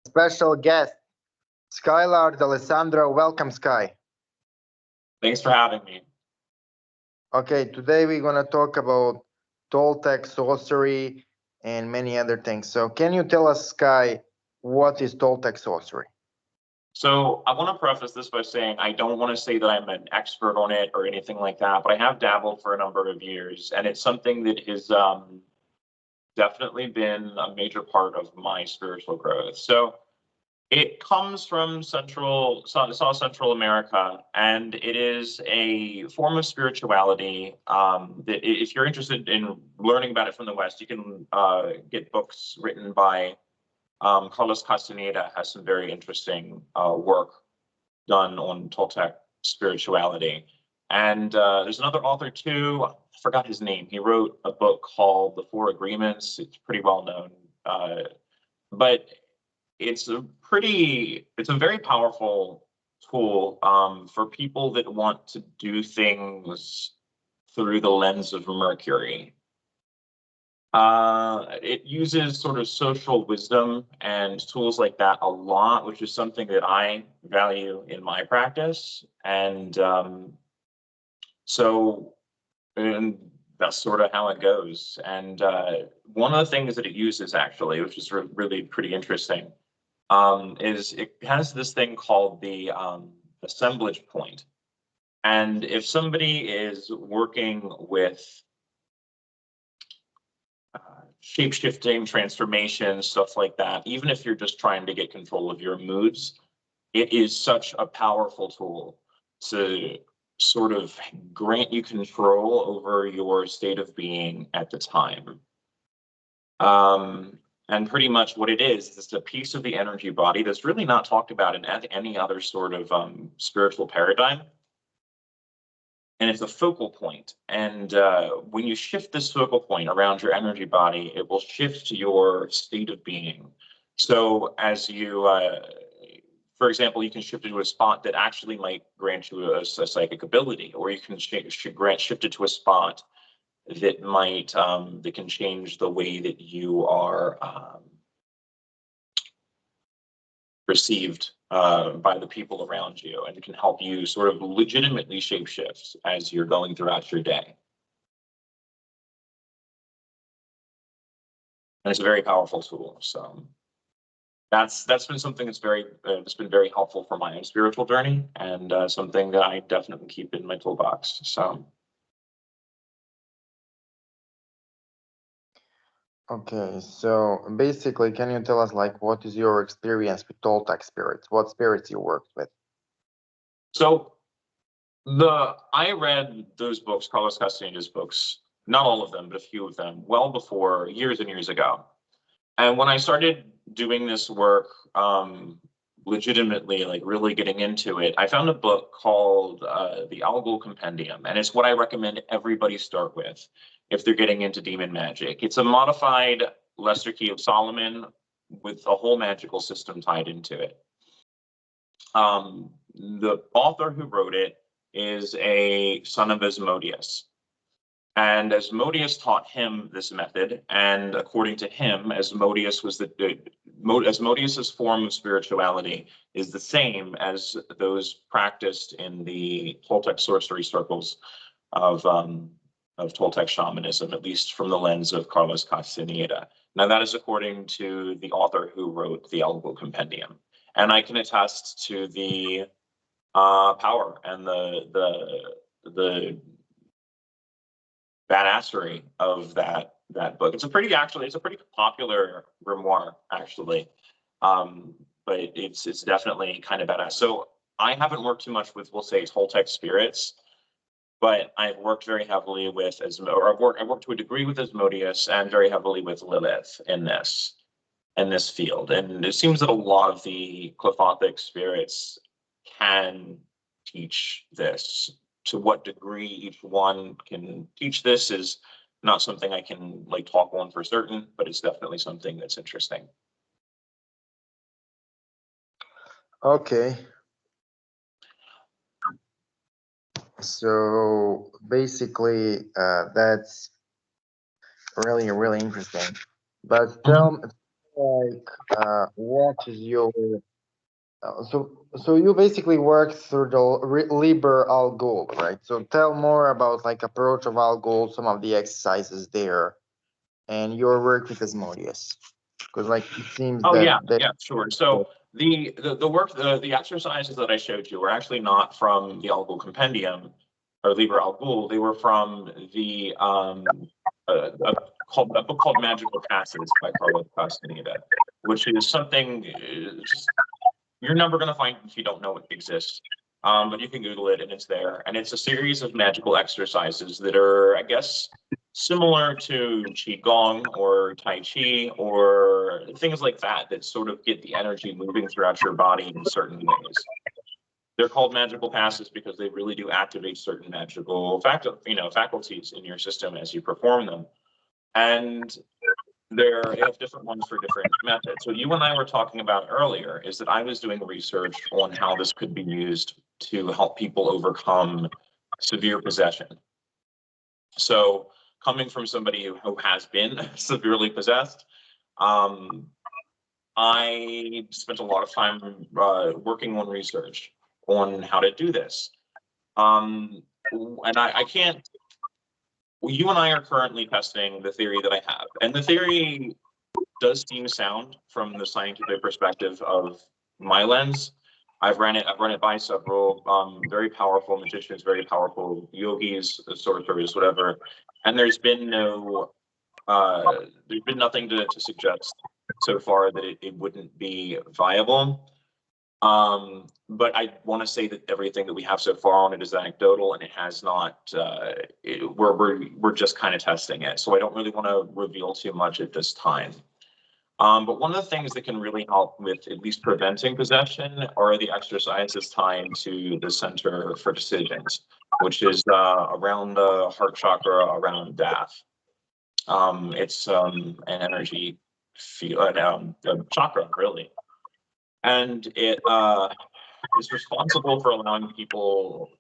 special guest, Skylard Alessandro. Welcome, Sky. Thanks for having me. Okay, today we're going to talk about Toltec, sorcery, and many other things. So can you tell us, Sky, what is Toltec sorcery? So I want to preface this by saying I don't want to say that I'm an expert on it or anything like that, but I have dabbled for a number of years, and it's something that has definitely been a major part of my spiritual growth. So it comes from Central America, and it is a form of spirituality that if you're interested in learning about it from the West, you can get books written by Carlos Castaneda. Has some very interesting work done on Toltec spirituality. And there's another author too, I forgot his name. He wrote a book called The Four Agreements. It's pretty well known, but it's a very powerful tool for people that want to do things through the lens of Mercury. It uses sort of social wisdom and tools like that a lot, which is something that I value in my practice. And and that's sort of how it goes. And one of the things that it uses actually, which is really pretty interesting, is it has this thing called the assemblage point. And if somebody is working with shape-shifting, transformation, stuff like that, even if you're just trying to get control of your moods, it is such a powerful tool to sort of grant you control over your state of being at the time. And pretty much what it is a piece of the energy body that's really not talked about in any other sort of spiritual paradigm. And it's a focal point. And when you shift this focal point around your energy body, it will shift your state of being. So as you, for example, you can shift it to a spot that actually might grant you a psychic ability, or you can shift it to a spot that might, that can change the way that you are received by the people around you, and it can help you sort of legitimately shapeshift as you're going throughout your day. And it's a very powerful tool. So that's been something that's been very helpful for my own spiritual journey, and something that I definitely keep in my toolbox. So. Okay, so basically, can you tell us, like, what is your experience with Toltec spirits? What spirits you worked with? So I read those books, Carlos Castaneda's books, not all of them, but a few of them, well before, years and years ago. And when I started doing this work legitimately, like really getting into it, I found a book called the Alul Compendium, and it's what I recommend everybody start with if they're getting into demon magic. It's a modified Lesser Key of Solomon with a whole magical system tied into it. The author who wrote it is a son of Asmodeus. And Asmodeus taught him this method, and according to him, Asmodeus's form of spirituality is the same as those practiced in the Toltec sorcery circles of Toltec shamanism, at least from the lens of Carlos Castaneda. Now, that is according to the author who wrote the Theological Compendium, and I can attest to the power and the badassery of that book. It's a pretty popular grimoire, actually, but it's definitely kind of badass. So I haven't worked too much with, we'll say, Toltec spirits, but I've worked very heavily with I've worked to a degree with Asmodeus and very heavily with Lilith in this field. And it seems that a lot of the Clefothic spirits can teach this. To what degree each one can teach this is not something I can like talk on for certain, but it's definitely something that's interesting. Okay. So basically, that's really, really interesting. But like what is your so you basically work through the Liber Alul, right? So tell more about like approach of Alul, some of the exercises there, and your work with Asmodeus, because like it seems Oh that yeah, yeah, sure. So the work, the exercises that I showed you were actually not from the Algol Compendium or Liber Algol. They were from the a book called Magical Passes by Carlos Castaneda, which is something you're never going to find if you don't know it exists. But you can Google it and it's there. And it's a series of magical exercises that are, I guess, similar to Qigong or Tai Chi or things like that, that sort of get the energy moving throughout your body in certain ways. They're called magical passes because they really do activate certain magical faculties in your system as you perform them. And they have different ones for different methods. So you and I were talking about earlier is that I was doing research on how this could be used to help people overcome severe possession. So coming from somebody who has been severely possessed, I spent a lot of time working on research on how to do this. And I can't, you and I are currently testing the theory that I have. And the theory does seem sound from the scientific perspective of my lens. I've run it by several very powerful magicians, very powerful yogis, sorcerers, whatever. And there's been nothing to suggest so far that it wouldn't be viable. But I want to say that everything that we have so far on it is anecdotal, and it has not. We're just kind of testing it, so I don't really want to reveal too much at this time. But one of the things that can really help with at least preventing possession are the exercises tied to the center for decisions, which is around the heart chakra, around Dath. It's an energy field, a chakra, really. And it is responsible for allowing people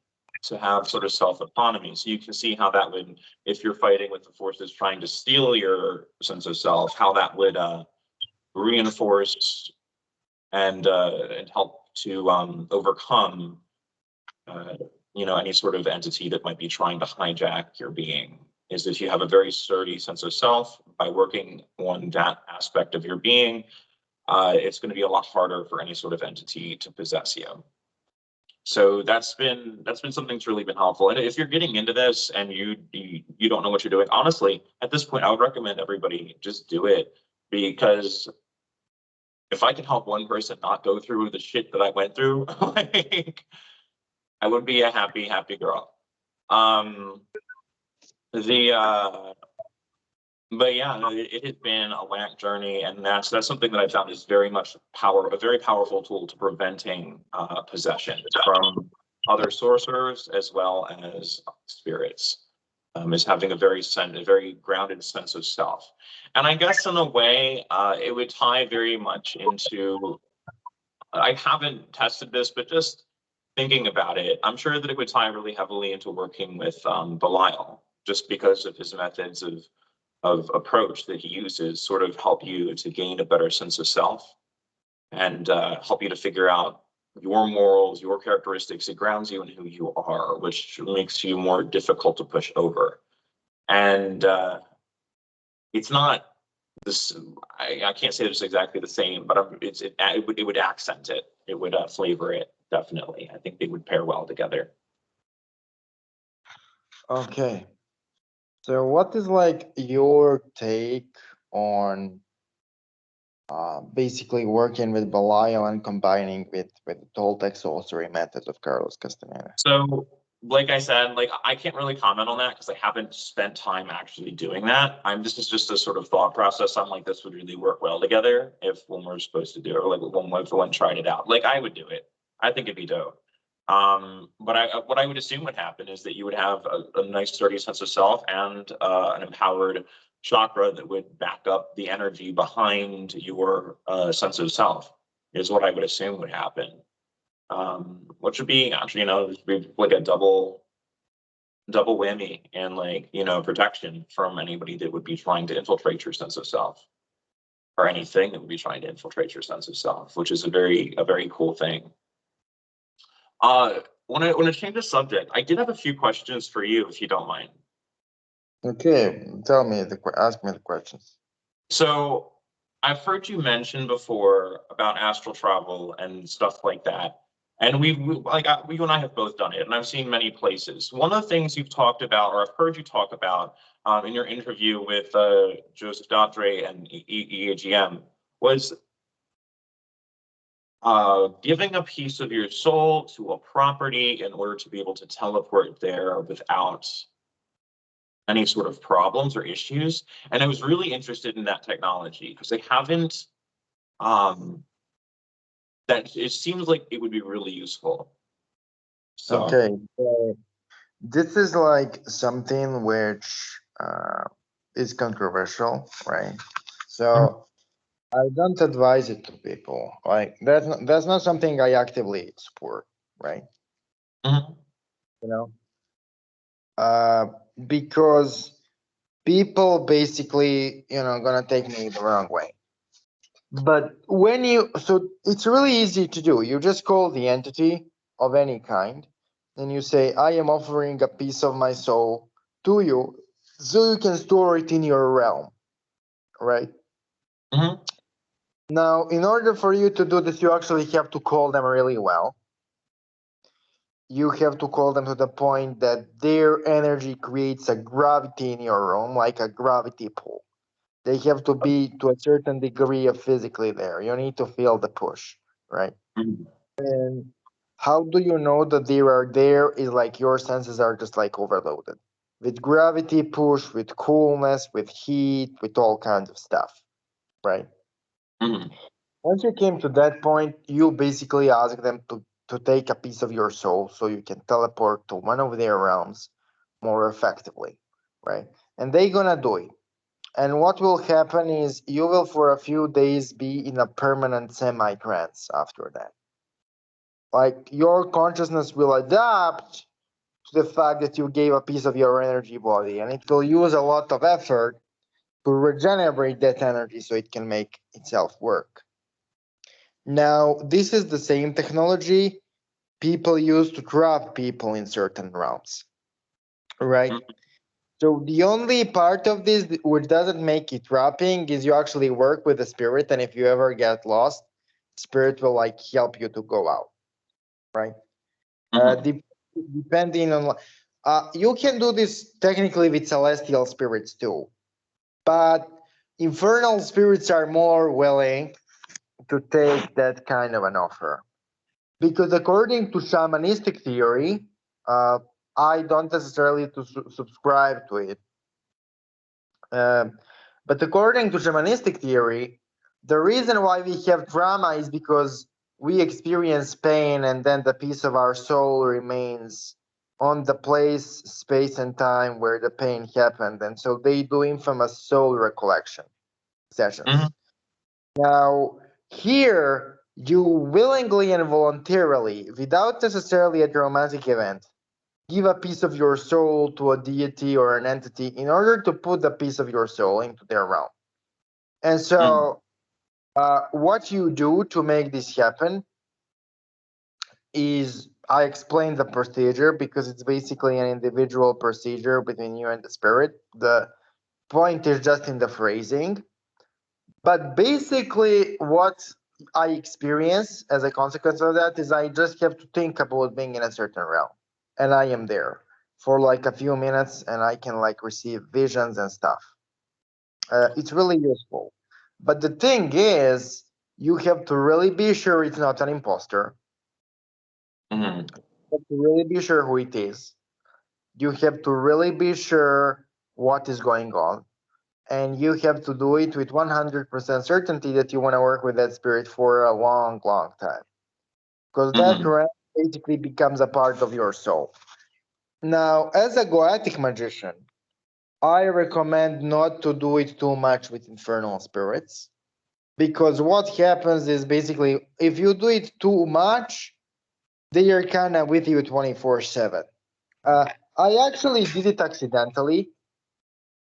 to have sort of self-autonomy. So you can see how that would, if you're fighting with the forces trying to steal your sense of self, how that would reinforce and help to overcome any sort of entity that might be trying to hijack your being. Is if you have a very sturdy sense of self, by working on that aspect of your being, it's going to be a lot harder for any sort of entity to possess you. So that's been something that's really been helpful. And if you're getting into this and you don't know what you're doing, honestly, at this point, I would recommend everybody just do it, because if I can help one person not go through the shit that I went through, like, I would be a happy girl. But yeah, no, it has been a whack journey, and that's something that I found is very much a very powerful tool to preventing possession from other sorcerers as well as spirits. Is having a very grounded sense of self. And I guess in a way, it would tie very much into, I haven't tested this, but just thinking about it, I'm sure that it would tie really heavily into working with Belial, just because of his methods of approach that he uses, sort of help you to gain a better sense of self and help you to figure out your morals, your characteristics. It grounds you in who you are, which makes you more difficult to push over. And it's not this. I can't say it's exactly the same, but it would accent it. It would flavor it, definitely. I think they would pair well together. Okay. So what is like your take on basically working with Belial and combining with the Toltec sorcery methods of Carlos Castaneda? So, like I said, like I can't really comment on that because I haven't spent time actually doing that. This is just a sort of thought process. I'm like, this would really work well together if when we're supposed to do it, or like if one tried it out. Like I would do it. I think it'd be dope. But what I would assume would happen is that you would have a nice sturdy sense of self and an empowered chakra that would back up the energy behind your sense of self, is what I would assume would happen. Which would be actually, be like a double whammy, and like, protection from anybody that would be trying to infiltrate your sense of self. or anything that would be trying to infiltrate your sense of self, which is a very cool thing. When I change the subject, I did have a few questions for you, if you don't mind. Okay, tell me ask me the questions. So I've heard you mention before about astral travel and stuff like that. And we you and I have both done it, and I've seen many places. One of the things you've talked about, or I've heard you talk about in your interview with Joseph Datre and EAGM, was giving a piece of your soul to a property in order to be able to teleport there without any sort of problems or issues. And I was really interested in that technology because they haven't, that it seems like it would be really useful. So. Okay, so this is like something which is controversial, right? So I don't advise it to people. Like that's not something I actively support, right? Mhm. You know, because people basically, gonna take me the wrong way. But so it's really easy to do. You just call the entity of any kind, and you say, I am offering a piece of my soul to you, so you can store it in your realm, right? Mhm. Now, in order for you to do this, you actually have to call them really well. You have to call them to the point that their energy creates a gravity in your room, like a gravity pull. They have to be to a certain degree of physically there. You need to feel the push, right? Mhm. And how do you know that they are there is like your senses are just like overloaded with gravity push, with coolness, with heat, with all kinds of stuff, right? Mhm. Once you came to that point, you basically ask them to take a piece of your soul so you can teleport to one of their realms more effectively, right? And they're gonna do it. And what will happen is you will for a few days be in a permanent semi-trance after that. Like your consciousness will adapt to the fact that you gave a piece of your energy body, and it will use a lot of effort to regenerate that energy so it can make itself work. Now, this is the same technology people use to trap people in certain realms, right? Mhm. So the only part of this which doesn't make it trapping is you actually work with the spirit, and if you ever get lost, spirit will like help you to go out, right? Mhm. Depending on, you can do this technically with celestial spirits too, but infernal spirits are more willing to take that kind of an offer. Because according to shamanistic theory, I don't necessarily subscribe to it. But according to shamanistic theory, the reason why we have trauma is because we experience pain and then the piece of our soul remains on the place, space, and time where the pain happened. And so they do infamous soul recollection sessions. Mhm. Now, here, you willingly and voluntarily, without necessarily a traumatic event, give a piece of your soul to a deity or an entity in order to put a piece of your soul into their realm. And Mhm. so, what you do to make this happen is I explain the procedure because it's basically an individual procedure between you and the spirit. The point is just in the phrasing. But basically, what I experience as a consequence of that is I just have to think about being in a certain realm, and I am there for like a few minutes, and I can like receive visions and stuff. It's really useful. But the thing is, you have to really be sure it's not an imposter. Mhm. You have to really be sure who it is. You have to really be sure what is going on. And you have to do it with 100% certainty that you want to work with that spirit for a long, long time. Because that Mhm. realm basically becomes a part of your soul. Now, as a Goetic magician, I recommend not to do it too much with infernal spirits. Because what happens is basically, if you do it too much, they are kind of with you 24/7. I actually did it accidentally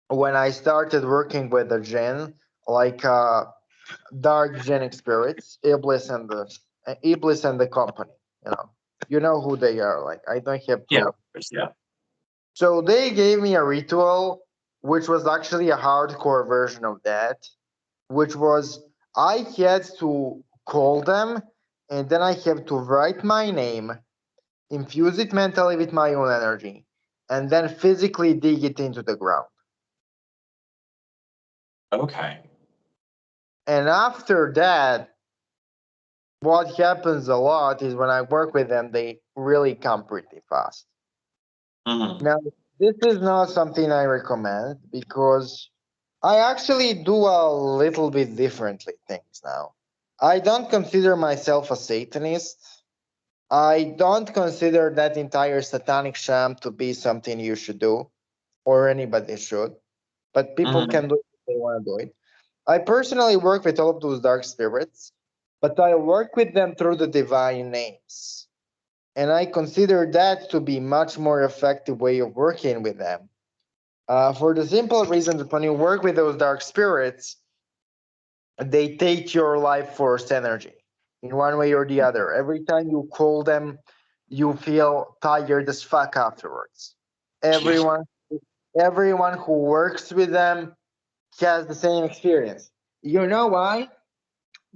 when I started working with the Jinn, like dark genic spirits, Iblis and the company. You know who they are. Like I don't have to. Yeah, of course, yeah. So they gave me a ritual, which was actually a hardcore version of that, which was I had to call them, and then I have to write my name, infuse it mentally with my own energy, and then physically dig it into the ground. Okay. And after that, what happens a lot is when I work with them, they really come pretty fast. Mhm. Now, this is not something I recommend because I actually do a little bit differently things now. I don't consider myself a Satanist. I don't consider that entire satanic sham to be something you should do or anybody should, but people Mhm. can do it if they want to do it. I personally work with all of those dark spirits, but I work with them through the divine names. And I consider that to be much more effective way of working with them. For the simple reason that when you work with those dark spirits, they take your life force energy in one way or the other. Every time you call them, you feel tired as fuck afterwards. Everyone, everyone who works with them has the same experience. You know why?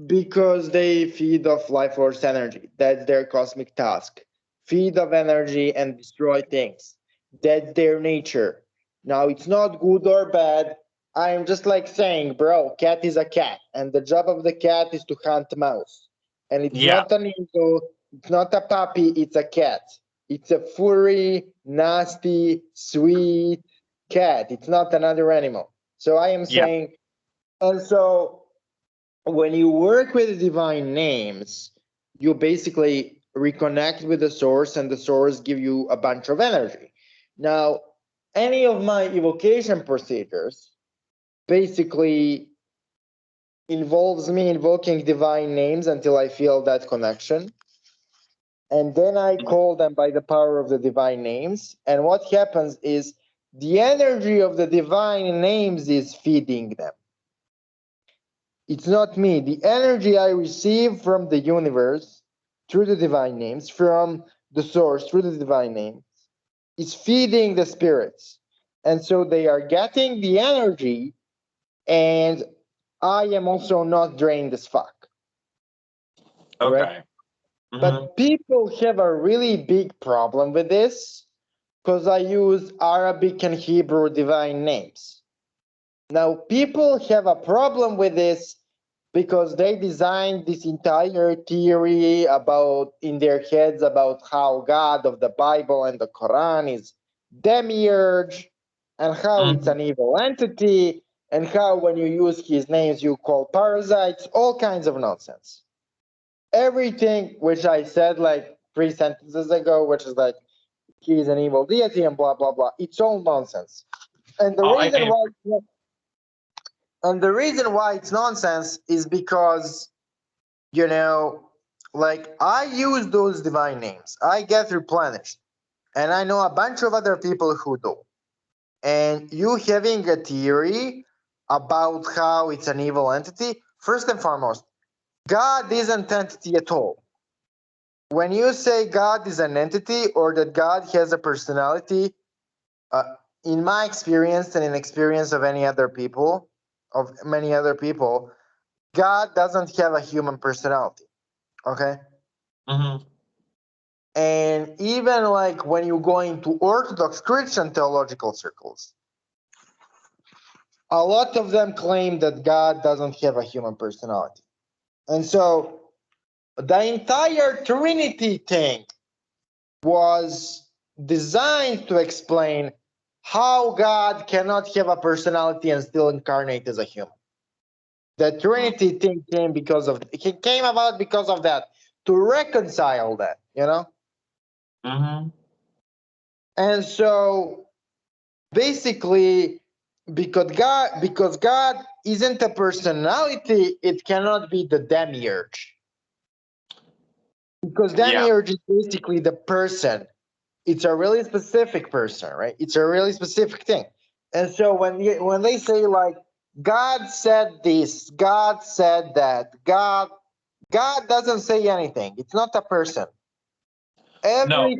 Because they feed off life force energy. That's their cosmic task. Feed off energy and destroy things. That's their nature. Now, it's not good or bad. I'm just like saying, bro, cat is a cat, and the job of the cat is to hunt mouse. And it's Yeah. not an eagle, it's not a puppy, it's a cat. It's a furry, nasty, sweet cat. It's not another animal. So I am Yeah. saying, and so when you work with the divine names, you basically reconnect with the source, and the source give you a bunch of energy. Now, any of my evocation procedures basically involves me invoking divine names until I feel that connection. And then I call them by the power of the divine names. And what happens is the energy of the divine names is feeding them. It's not me. The energy I receive from the universe through the divine names, from the source through the divine names, is feeding the spirits. And so they are getting the energy, and I am also not drained as fuck. Right? Okay. Mhm. But people have a really big problem with this because I use Arabic and Hebrew divine names. Now, people have a problem with this because they designed this entire theory about in their heads about how God of the Bible and the Quran is demiurge, and how it's Mhm. an evil entity, and how when you use his names you call parasites, all kinds of nonsense. Everything which I said like 3 sentences ago, which is like he's an evil deity and blah blah blah, it's all nonsense. And the Oh, reason why and the reason why it's nonsense is because, like I use those divine names, I get replenished, and I know a bunch of other people who do. And you having a theory about how it's an evil entity, first and foremost, God isn't entity at all. When you say God is an entity or that God has a personality, uh, in my experience and in experience of many other people, God doesn't have a human personality. Okay. Mhm. And even like when you go into Orthodox Christian theological circles, a lot of them claim that God doesn't have a human personality. And so the entire Trinity thing was designed to explain how God cannot have a personality and still incarnate as a human. The Trinity thing came about because of that, to reconcile that. Mhm. And so basically, because God isn't a personality, it cannot be the demiurge. Because Yeah. demiurge is basically the person. It's a really specific person, right? It's a really specific thing. And so when they say like God said this, God said that, God doesn't say anything. It's not a person. No. Every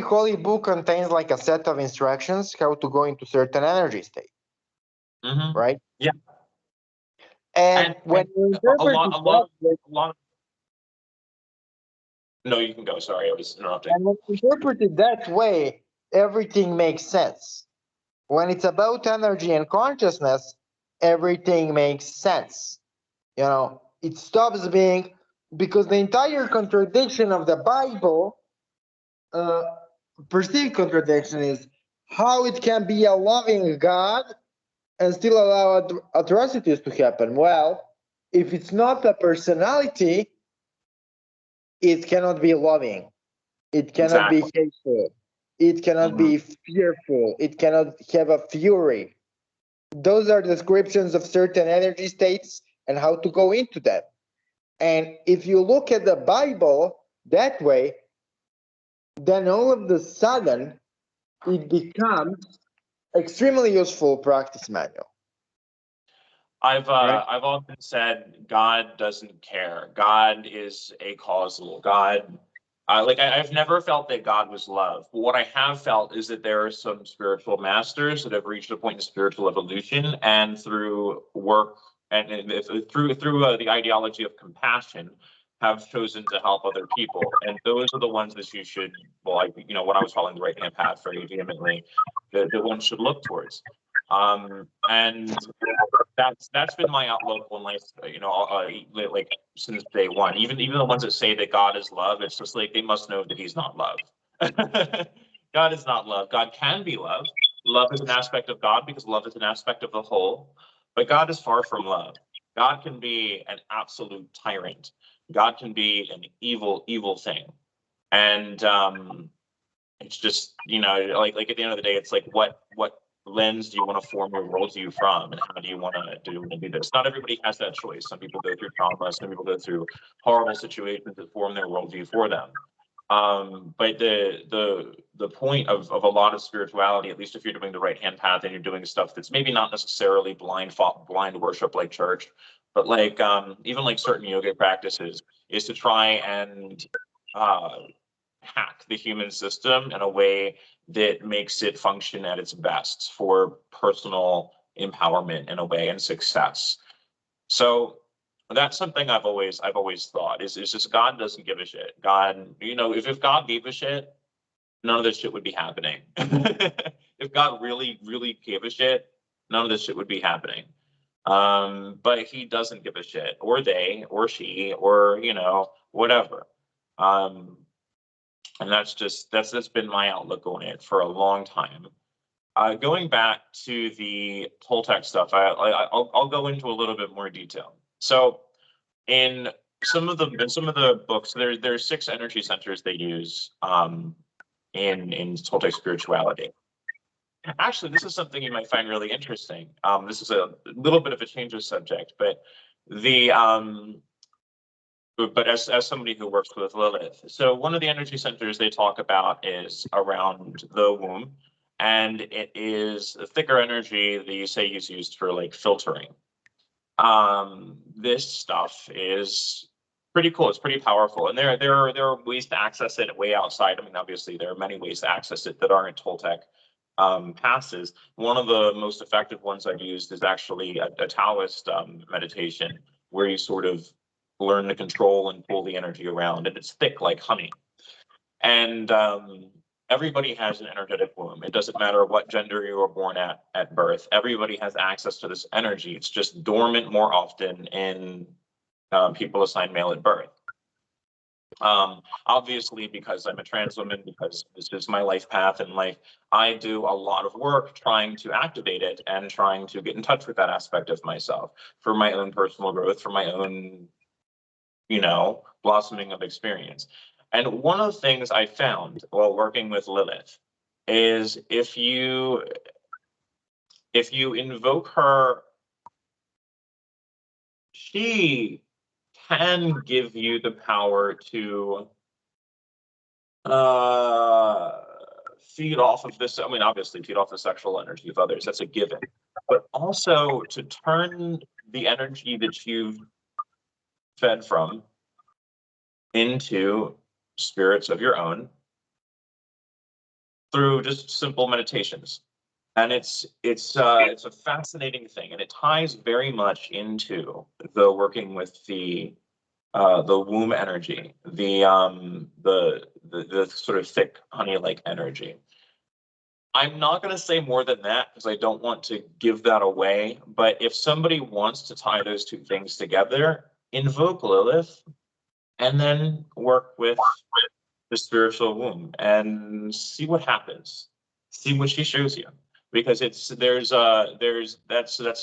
holy book contains like a set of instructions how to go into certain energy state, right? Yeah. And when you A interpret lot, it that way, a lot. No, you can go. Sorry, I was interrupting. and when you interpret it that way, everything makes sense. When it's about energy and consciousness, everything makes sense. You know, it stops being, because the entire contradiction of the Bible, uh, perceived contradiction, is how it can be a loving God and still allow atrocities to happen. Well, if it's not a personality, it cannot be loving. It cannot be Exactly. hateful. It cannot be fearful. It cannot have a fury. Those are descriptions of certain energy states and how to go into them. And if you look at the Bible that way, then all of a sudden it becomes extremely useful practice manual. I've Right. often said God doesn't care. God is a causal. God, I've never felt that God was love. But what I have felt is that there are some spiritual masters that have reached a point in spiritual evolution, and through work and through the ideology of compassion, have chosen to help other people. And those are the ones that you should, when I was following the right hand path very vehemently, the ones should look towards. And that's been my outlook on life, like since day one. Even the ones that say that God is love, it's just like they must know that He's not love. God is not love. God can be love. Love is an aspect of God because love is an aspect of the whole. But God is far from love. God can be an absolute tyrant. God can be an evil thing. And it's just, like at the end of the day, it's like what lens do you want to form your worldview from, and how do you want to do this? Not everybody has that choice. Some people go through trauma. Some people go through horrible situations that form their worldview for them. But the point of a lot of spirituality, at least if you're doing the right hand path and you're doing stuff that's maybe not necessarily blind worship like church, but like even like certain yoga practices, is to try and hack the human system in a way that makes it function at its best for personal empowerment in a way, and success. So that's something I've always thought is just God doesn't give a shit. God, if God gave a shit, none of this shit would be happening. If God really gave a shit, none of this shit would be happening. But He doesn't give a shit, or they, or she, or whatever. And that's been my outlook on it for a long time. Going back to the Toltec stuff, I'll go into a little bit more detail. So in some of the books, there's 6 energy centers they use in Toltec spirituality. Actually, this is something you might find really interesting. This is a little bit of a change of subject, but the but as somebody who works with Lilith, so one of the energy centers they talk about is around the womb, and it is a thicker energy that you say is used for like filtering. This stuff is pretty cool. It's pretty powerful, and there are ways to access it way outside. I mean, obviously there are many ways to access it that aren't Toltec passes. One of the most effective ones I've used is actually a Taoist meditation, where you sort of learn to control and pull the energy around, and it's thick like honey. And everybody has an energetic womb. It doesn't matter what gender you were born at birth. Everybody has access to this energy. It's just dormant more often in people assigned male at birth. Obviously, because I'm a trans woman, because this is my life path in life, I do a lot of work trying to activate it and trying to get in touch with that aspect of myself for my own personal growth, for my own, blossoming of experience. And one of the things I found while working with Lilith is if you invoke her, she can give you the power to feed off of this. I mean, obviously feed off the sexual energy of others. That's a given. But also to turn the energy that you've fed from into spirits of your own through just simple meditations. And it's a fascinating thing, and it ties very much into the working with the womb energy, the sort of thick honey-like energy. I'm not going to say more than that because I don't want to give that away. But if somebody wants to tie those two things together, invoke Lilith and then work with the spiritual womb and see what happens. See what she shows you, because that's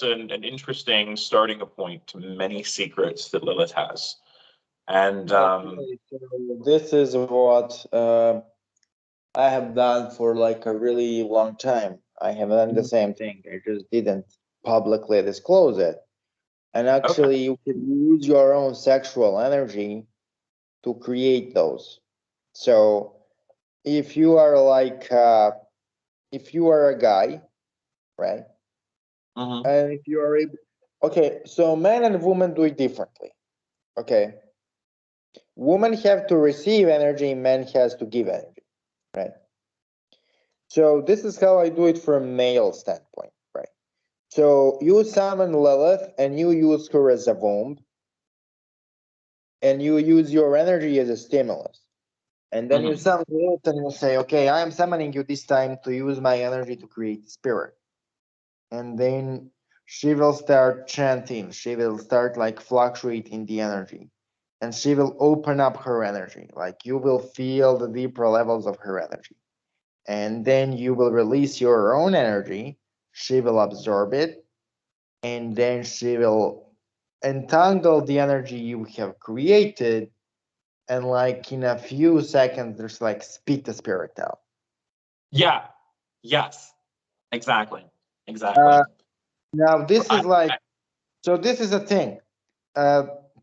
an interesting starting point to many secrets that Lilith has. And Okay, so this is what I have done for like a really long time. I have done the same thing. I just didn't publicly disclose it. And actually, you can use your own sexual energy to create those. So if you are like, if you are a guy, right? And if you are able, okay, so men and women do it differently. Okay. Women have to receive energy, men has to give energy, right? So this is how I do it from a male standpoint, right? So you summon Lilith and you use her as a womb, and you use your energy as a stimulus. And then you summon Lilith and you say, okay, I am summoning you this time to use my energy to create spirit. And then she will start chanting. She will start like fluctuating the energy. And she will open up her energy. Like you will feel the deeper levels of her energy. And then you will release your own energy. She will absorb it. And then she will entangle the energy you have created. And like in a few seconds, there's like spit the spirit out. Yeah. Yes. Exactly. Exactly. Now this is like, so this is a thing.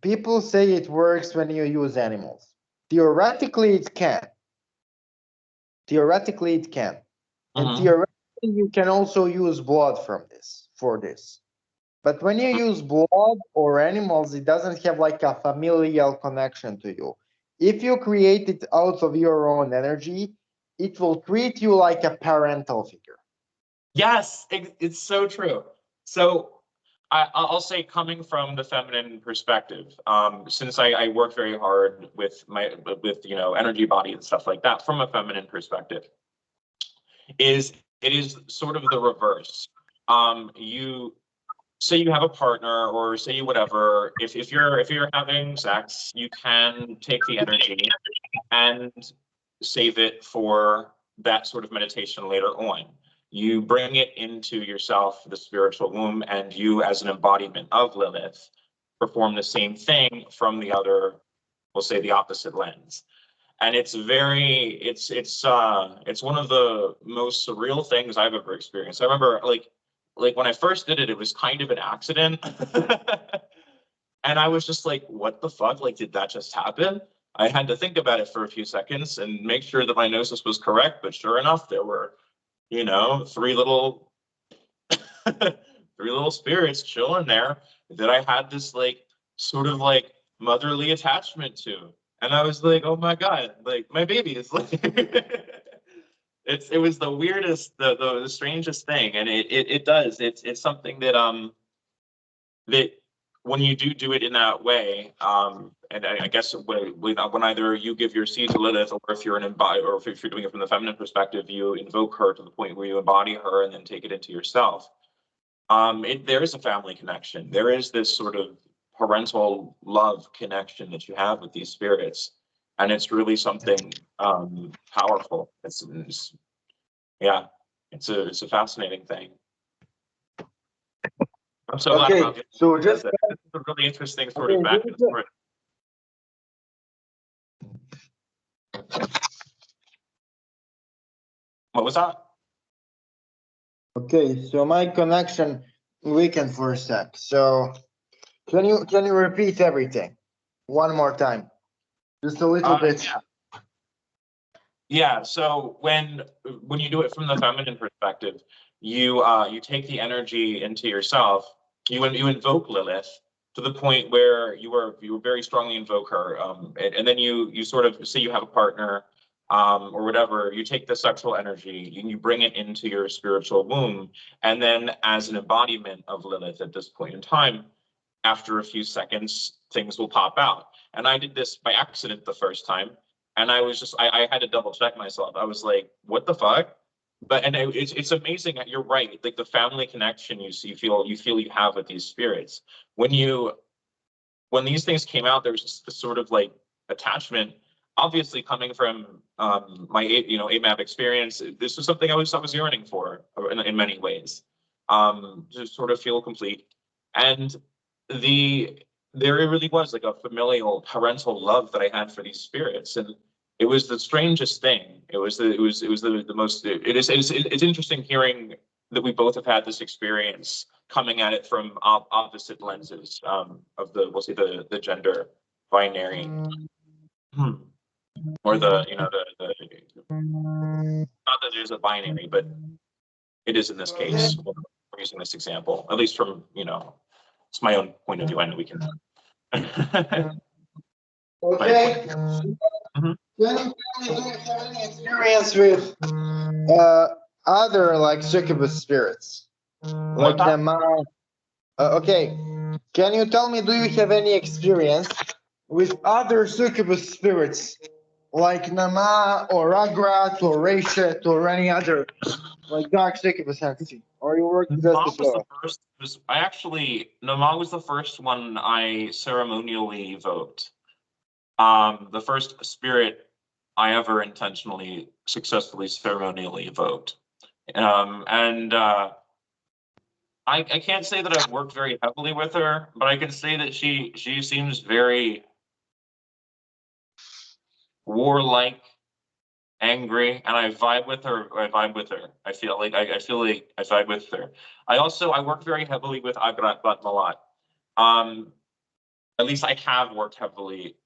People say it works when you use animals. Theoretically, it can. Theoretically, it can. And theoretically, you can also use blood from this, for this. But when you use blood or animals, it doesn't have like a familial connection to you. If you create it out of your own energy, it will treat you like a parental figure. Yes, it's so true. So I'll say, coming from the feminine perspective, since I work very hard with energy body and stuff like that from a feminine perspective, it is sort of the reverse. You say you have a partner, or say you whatever. If you're having sex, you can take the energy and save it for that sort of meditation later on. You bring it into yourself, the spiritual womb, and you, as an embodiment of Lilith, perform the same thing from the other, we'll say the opposite lens. And it's one of the most surreal things I've ever experienced. I remember like when I first did it, it was kind of an accident. And I was just like, what the fuck? Like, did that just happen? I had to think about it for a few seconds and make sure that my gnosis was correct. But sure enough, there were, three little spirits chilling there that I had this like sort of like motherly attachment to. And I was like, oh my God, like my baby is like it was the weirdest, the strangest thing. And it's something that that when you do it in that way, and I guess when either you give your seed to Lilith, or if you're or if you're doing it from the feminine perspective, you invoke her to the point where you embody her and then take it into yourself. There is a family connection. There is this sort of parental love connection that you have with these spirits, and it's really something powerful. It's a fascinating thing. I'm so glad about it. So just it's a really interesting sort of back and forth. What was that? Okay, so my connection weakened for a sec. So can you repeat everything one more time? Just a little bit. Yeah. Yeah, so when you do it from the feminine perspective, you take the energy into yourself. You invoke Lilith to the point where you very strongly invoke her, and then you sort of say you have a partner, or whatever. You take the sexual energy and you bring it into your spiritual womb, and then as an embodiment of Lilith at this point in time, after a few seconds, things will pop out. And I did this by accident the first time, and I was just I had to double check myself. I was like, what the fuck? But and it's amazing. You're right. Like the family connection you feel you have with these spirits. When you when these things came out, there was just this sort of like attachment. Obviously, coming from my AMAB experience, this was something I was yearning for in many ways, to sort of feel complete. And there it really was like a familial parental love that I had for these spirits, and it was the strangest thing. It was the most. It's interesting hearing that we both have had this experience coming at it from opposite lenses, of we'll say the gender binary. Hmm. Or not that there's a binary, but it is in this case. We're using this example, at least from it's my own point of view. I know we can. Okay. Mhm. Can you tell me, do you have any experience with other like succubus spirits? Like What? Nama? Okay. Can you tell me, do you have any experience with other succubus spirits? Like Nama or Agrat or Reshet or any other like dark succubus entity? Or you work just Nama with was the Lilith? first. Nama was the first one I ceremonially evoked. The first spirit I ever intentionally, successfully, ceremonially evoked. And I can't say that I've worked very heavily with her, but I can say that she seems very warlike, angry, and I vibe with her. I vibe with her. I feel like I vibe with her. I work very heavily with Agrat Malot. Um, at least I have worked heavily.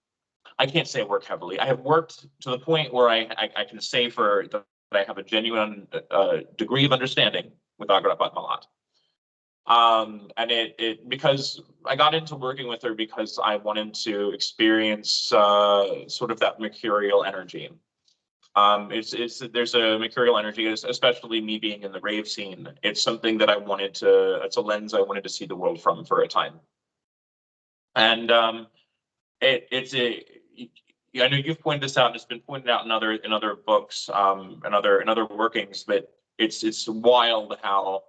I can't say work heavily. I have worked to the point where I can say that I have a genuine degree of understanding with Agrat Malat. And it because I got into working with her because I wanted to experience sort of that mercurial energy. It's there's a mercurial energy, especially me being in the rave scene. It's something that I wanted to. It's a lens I wanted to see the world from for a time. And it's a. I know you've pointed this out, and it's been pointed out in other books, in other workings. But it's wild how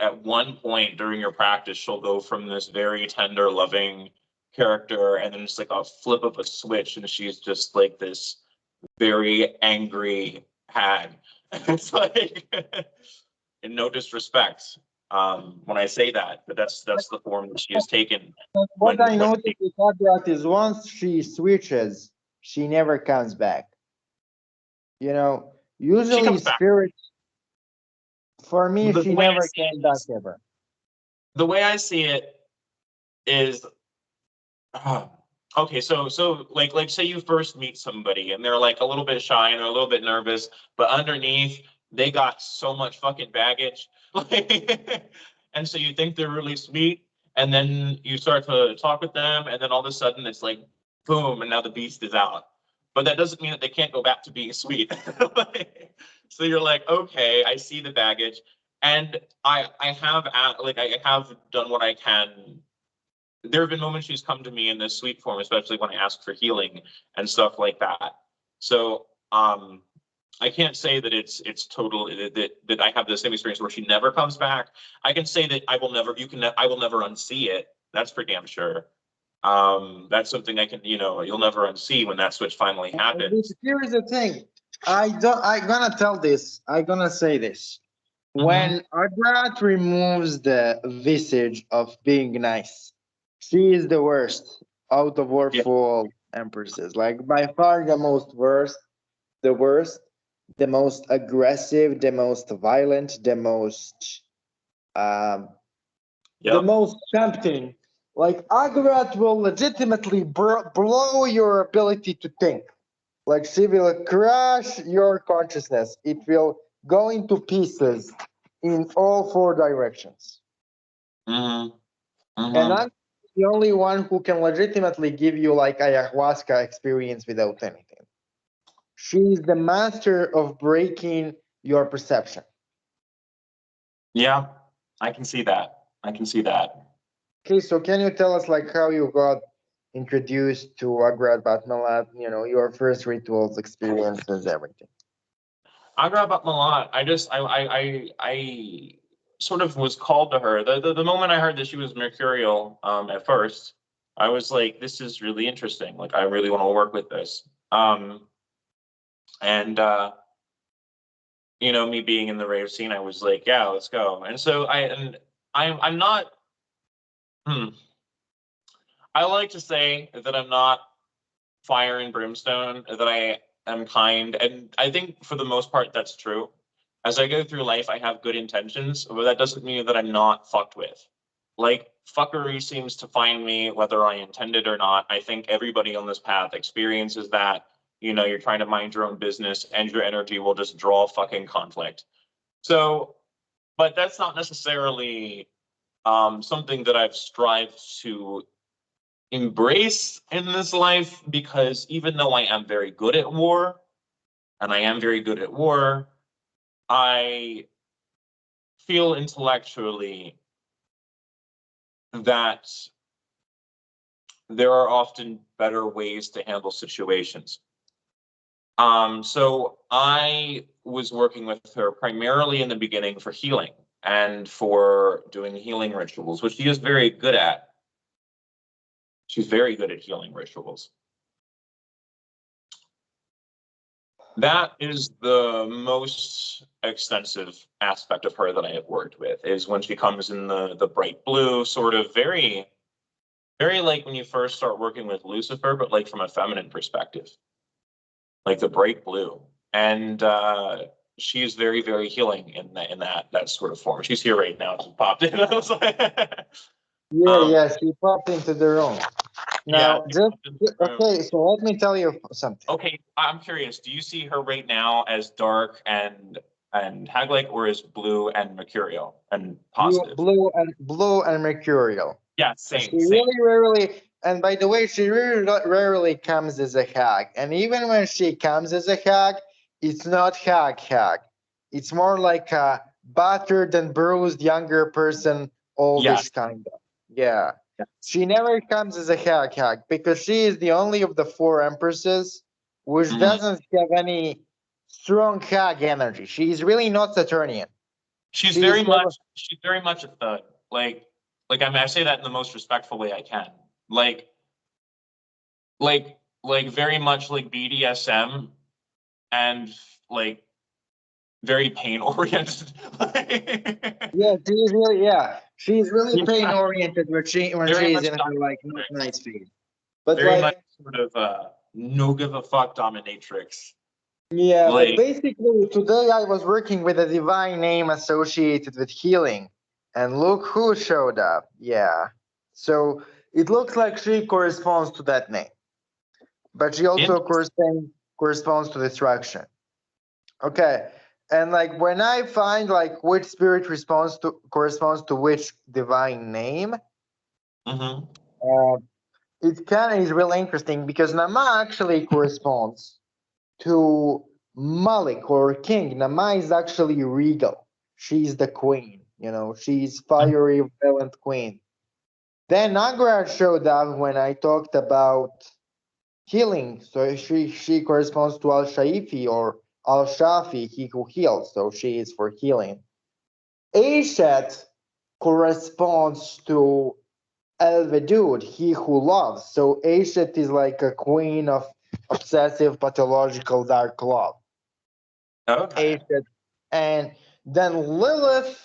at one point during your practice she'll go from this very tender, loving character, and then it's like a flip of a switch, and she's just like this very angry hag. It's like, in no disrespect, when I say that, but that's the form that she has taken. What I noticed with Agrat is once she switches, she never comes back. You know, She usually comes back. spirits, for me, The she way I never see came it back is, ever. the way I see it is, okay, so like say you first meet somebody and they're like a little bit shy and they're a little bit nervous, but underneath they got so much fucking baggage. And so you think they're really sweet, and then you start to talk with them, and then all of a sudden it's like boom, and now the beast is out. But that doesn't mean that they can't go back to being sweet. So you're like, okay, I see the baggage, and I have done what I can. There have been moments she's come to me in this sweet form, especially when I ask for healing and stuff like that. So I can't say that it's total that I have the same experience where she never comes back. I can say that I will never unsee it. That's for damn sure. That's something I can, you'll never unsee when that switch finally happens. Here is the thing. I'm gonna tell this. I'm gonna say this. Mhm. When Agrat removes the visage of being nice, she is the worst out of our Yeah. full empresses. Like by far the most worst, the most aggressive, the most violent, um, the Yep. most tempting. Like Agrat will legitimately blow your ability to think. Like she will crush your consciousness. It will go into pieces in all four directions. Mm-hmm. And Mm-hmm. I'm the only one who can legitimately give you like ayahuasca experience without anything. She's the master of breaking your perception. Yeah, I can see that. I can see that. Okay, so can you tell us like how you got introduced to Agrat Malot, your first rituals, experiences, everything? Agrat Malot. I sort of was called to her. The moment I heard that she was mercurial, at first, I was like, this is really interesting. Like, I really want to work with this. And me being in the rave scene, I was like, yeah, let's go. And so I'm not. Hmm, I like to say that I'm not fire and brimstone, that I am kind. And I think for the most part, that's true. As I go through life, I have good intentions, but that doesn't mean that I'm not fucked with. Like, fuckery seems to find me whether I intend it or not. I think everybody on this path experiences that. You're trying to mind your own business and your energy will just draw fucking conflict. So, but that's not necessarily something that I've strived to embrace in this life, because even though I am very good at war, and I am very good at war, I feel intellectually that there are often better ways to handle situations. So I was working with her primarily in the beginning for healing and for doing healing rituals, which she is very good at. She's very good at healing rituals. That is the most extensive aspect of her that I have worked with, is when she comes in the bright blue, sort of very, very like when you first start working with Lucifer, but like from a feminine perspective, like the bright blue. And she's very, very healing in that sort of form. She's here right now. She popped in. I was like, Yeah, she popped into the room. yeah. Now, okay, so let me tell you something. Okay, I'm curious. Do you see her right now as dark and hag-like, or as blue and mercurial and positive? Blue and mercurial. Yeah, She same. really rarely, and by the way, she really rarely comes as a hag. And even when she comes as a hag, it's not hag. It's more like a battered and bruised younger person, oldish Yes. kind of. Yeah. Yes. She never comes as a hag because she is the only of the four empresses which Mhm. doesn't have any strong hag energy. She's really not Saturnian. She's She's very much a thug. Like I say that in the most respectful way I can. Like like very much like BDSM, and like very pain oriented. She's really pain Yeah, oriented when very she is much in her like not dominatrix. nice phase. But Very much like sort of no give a fuck dominatrix. yeah, but Like, basically today I was working with a divine name associated with healing, and look who showed up. Yeah, so it looks like she corresponds to that name, but she also corresponds to destruction. Okay. And like when I find like which spirit corresponds to which divine name, mm-hmm. uh, it kind of is really interesting because Nama actually corresponds to Malik or king. Nama is actually regal. She's the queen, she's fiery, violent queen. Then Agrat showed up when I talked about healing. So she corresponds to Al Shaifi or Al Shafi, he who heals. So she is for healing. Ashet corresponds to El Vedud, he who loves. So Ashet is like a queen of obsessive, pathological, dark love. Okay. Ashet. And then Lilith,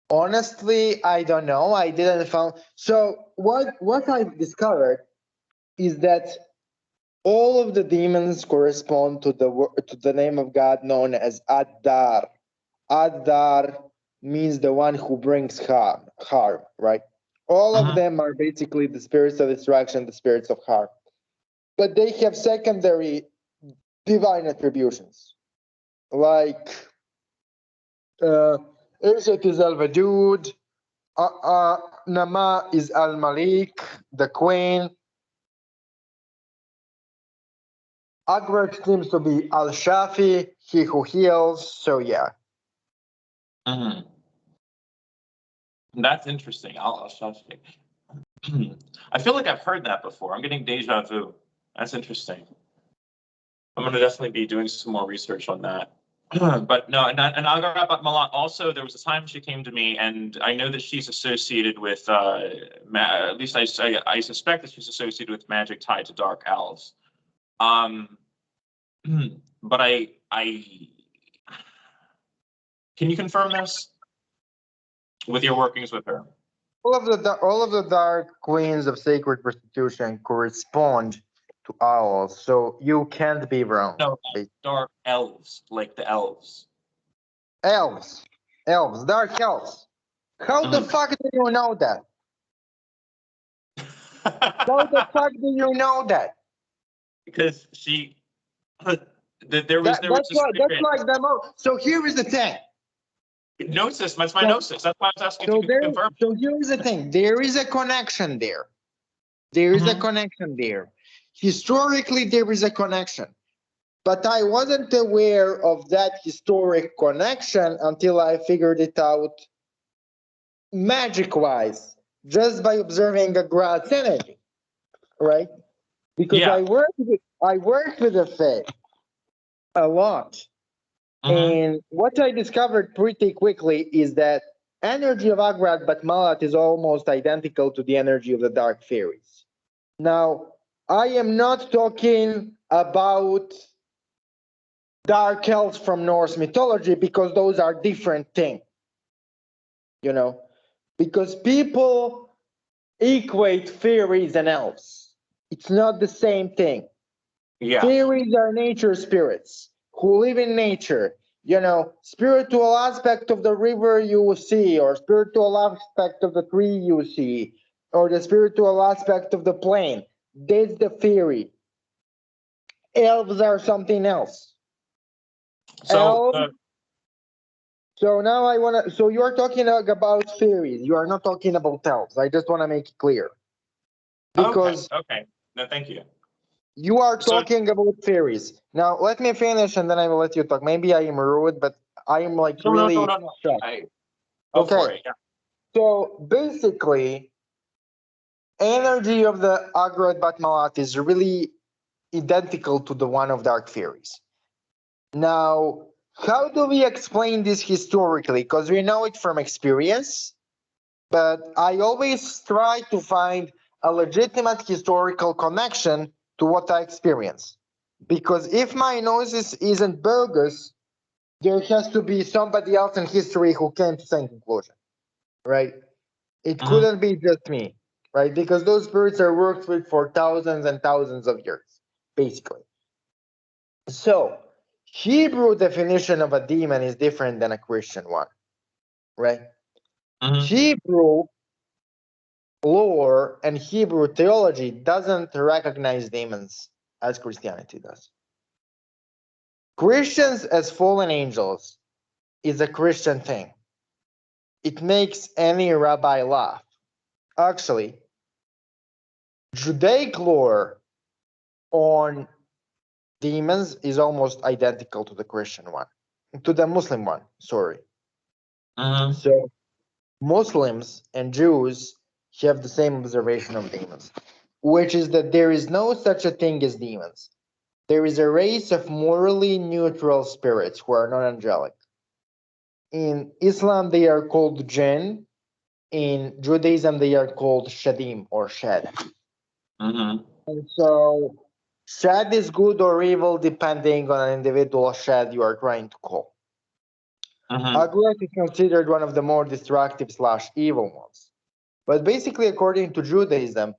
honestly, I don't know. I didn't find. So what I've discovered is that all of the demons correspond to the name of God known as Ad-Dar. Ad-Dar means the one who brings harm, right? All of Mm-hmm. them are basically the spirits of destruction, the spirits of harm. But they have secondary divine attributions. Like Irshad is Al-Wadud, Nama is Al-Malik, the queen. Agrat seems to be Al-Shafi, he who heals, so yeah. Mhm. That's interesting. I feel like I've heard that before. I'm getting deja vu. That's interesting. I'm going to definitely be doing some more research on that. But no, and Agrat Malot also, there was a time she came to me, and I know that she's associated with, at least I suspect that she's associated with magic tied to dark elves. But can you confirm this with your workings with her? All of the dark queens of sacred prostitution correspond to owls, so you can't be wrong. No, dark elves, like the elves. Elves, dark elves. How the fuck do you know that? How the fuck do you know that? Because there was that's like the most. So here is the thing. Gnosis, that's my gnosis. That's why I was asking So if you can confirm. So here is the thing. There is a connection there. There is a connection there. Historically, there is a connection. But I wasn't aware of that historic connection until I figured it out magic-wise, just by observing Agrat's energy, right? Because Yeah. I worked with the Fae a lot. And what I discovered pretty quickly is that energy of Agrat but Malot is almost identical to the energy of the dark fairies. Now, I am not talking about dark elves from Norse mythology because those are different things, you know, because people equate fairies and elves. It's not the same thing. Yeah. Fairies are nature spirits who live in nature. You know, spiritual aspect of the river you see, or spiritual aspect of the tree you see, or the spiritual aspect of the plane. That's the fairy. Elves are something else. So So now I want to. So you are talking about fairies. You are not talking about elves. I just want to make it clear. Because okay. No, thank you. you are talking about fairies. Now let me finish, and then I will let you talk. Maybe I am rude, but I am like really shocked. Go for it. Yeah. So basically, energy of the Agrat Batmalat is really identical to the one of dark fairies. Now, how do we explain this historically? Because we know it from experience, but I always try to find a legitimate historical connection to what I experience. Because if my gnosis isn't bogus, there has to be somebody else in history who came to the same conclusion, right? It couldn't be just me, right? Because those spirits are worked with for thousands and thousands of years, basically. So, Hebrew definition of a demon is different than a Christian one, right? Hebrew lore and Hebrew theology doesn't recognize demons as Christianity does. Christians as fallen angels is a Christian thing. It makes any rabbi laugh. Actually, Judaic lore on demons is almost identical to the Christian one, to the Muslim one, sorry. So Muslims and Jews have the same observation of demons, which is that there is no such a thing as demons. There is a race of morally neutral spirits who are not angelic. In Islam, they are called Jinn. In Judaism, they are called Shadim or Shad. And so Shad is good or evil depending on an individual Shad you are trying to call. Agrat is considered one of the more destructive / evil ones. But basically, according to Judaism,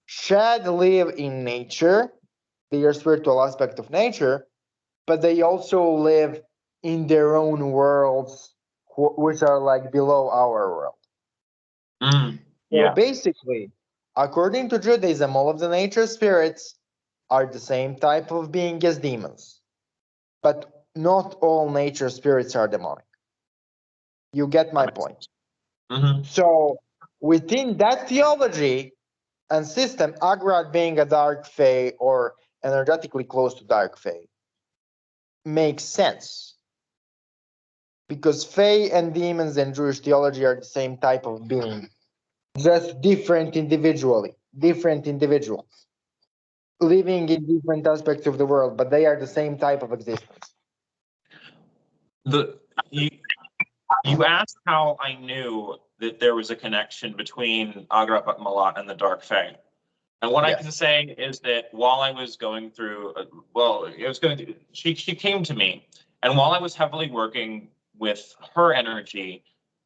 Shad live in nature. They are spiritual aspect of nature, but they also live in their own worlds, which are like below our world. So basically, according to Judaism, all of the nature spirits are the same type of being as demons. but not all nature spirits are demonic. You get my point. Mm-hmm. So within that theology and system, Agrat being a dark fae or energetically close to dark fae makes sense, because fae and demons in Jewish theology are the same type of being, just different individuals living in different aspects of the world, but they are the same type of existence. You asked how I knew that there was a connection between Agrat Malot and the Dark Fae. And what I can say is that while I was going through, she came to me, and while I was heavily working with her energy,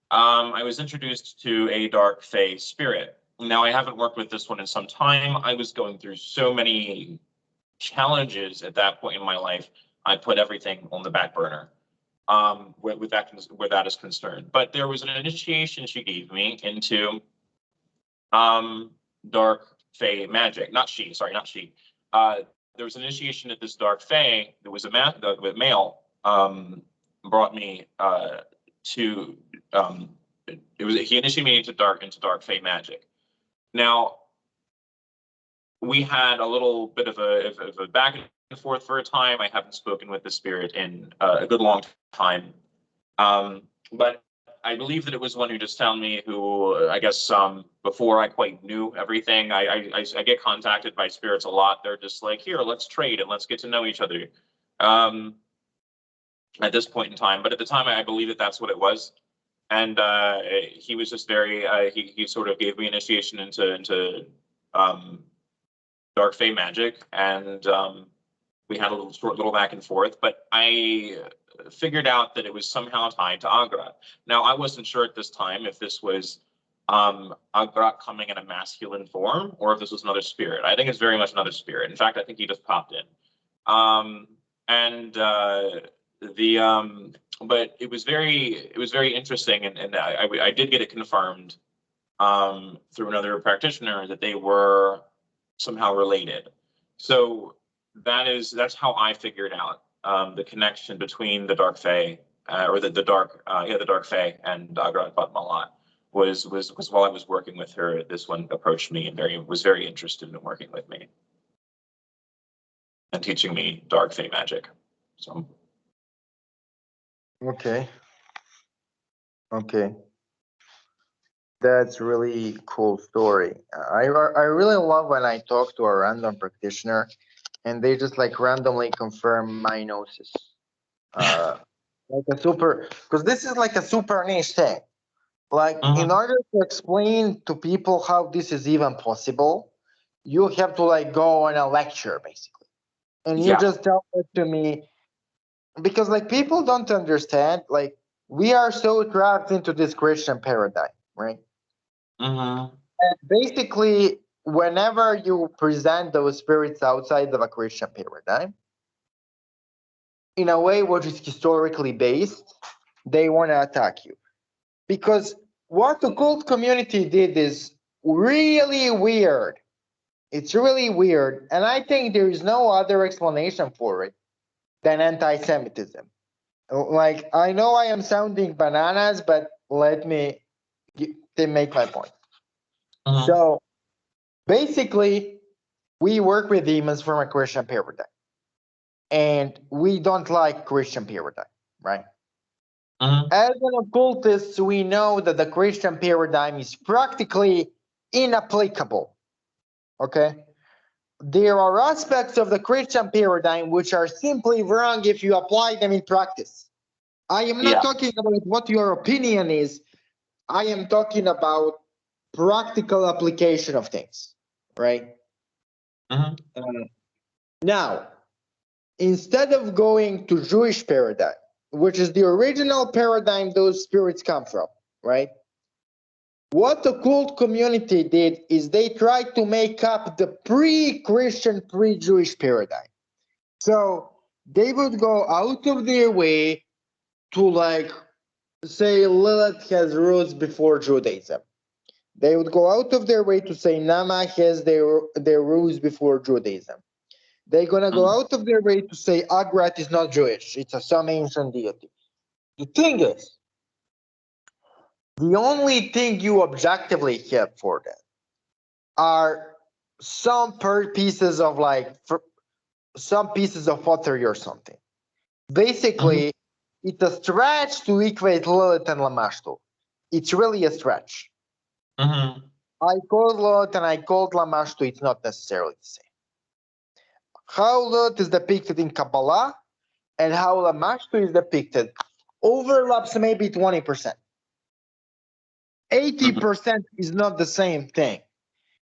I was introduced to a Dark Fae spirit. Now, I haven't worked with this one in some time. I was going through so many challenges at that point in my life, I put everything on the back burner. Where that is concerned. But there was an initiation she gave me into dark fae magic. Not she. There was an initiation at this dark fae. There was a male brought me to. He initiated me into dark fae magic. Now, we had a little bit of a back and forth for a time. I haven't spoken with the spirit in a good long time. But I believe that it was one who just found me, who I guess before I quite knew everything. I get contacted by spirits a lot. They're just like, here, let's trade and let's get to know each other. At this point in time, but at the time, I believe that that's what it was. And he was just very. He sort of gave me initiation into dark fae magic, and we had a little back and forth. But I figured out that it was somehow tied to Agrat. Now, I wasn't sure at this time if this was Agrat coming in a masculine form or if this was another spirit. I think it's very much another spirit. In fact, I think he just popped in. But it was very interesting, and I did get it confirmed through another practitioner that they were somehow related. So that's how I figured out the connection between the dark fae, or the dark fae and Agrat Malot was while I was working with her. This one approached me and was very interested in working with me and teaching me dark fae magic. So. Okay. That's really cool story. I really love when I talk to a random practitioner and they just like randomly confirm my gnosis. Because this is like a super niche thing. Like, in order to explain to people how this is even possible, you have to like go on a lecture basically. And you just tell it to me, because like people don't understand, like we are so trapped into this Christian paradigm, right? And basically, whenever you present those spirits outside of a Christian paradigm, in a way which is historically based, they want to attack you. Because what the cult community did is really weird. It's really weird. And I think there is no other explanation for it than anti-Semitism. Like, I know I am sounding bananas, but let me make my point. So basically, we work with demons from a Christian paradigm. And we don't like Christian paradigm, right? As an occultist, we know that the Christian paradigm is practically inapplicable, okay? There are aspects of the Christian paradigm which are simply wrong if you apply them in practice. I am not talking about what your opinion is. I am talking about practical application of things, right? Now, instead of going to Jewish paradigm, which is the original paradigm those spirits come from, right? What the cult community did is they tried to make up the pre-Christian, pre-Jewish paradigm. So they would go out of their way to like say Lilith has roots before Judaism. They would go out of their way to say Nama has their roots before Judaism. They're gonna go out of their way to say Agrat is not Jewish. It's some ancient deity. The thing is, the only thing you objectively have for that are some pieces of some pieces of pottery or something. Basically, it's a stretch to equate Lilith and Lamashtu. It's really a stretch. I called Lilith and I called Lamashtu. It's not necessarily the same. How Lilith is depicted in Kabbalah and how Lamashtu is depicted overlaps maybe 20%. 80% is not the same thing.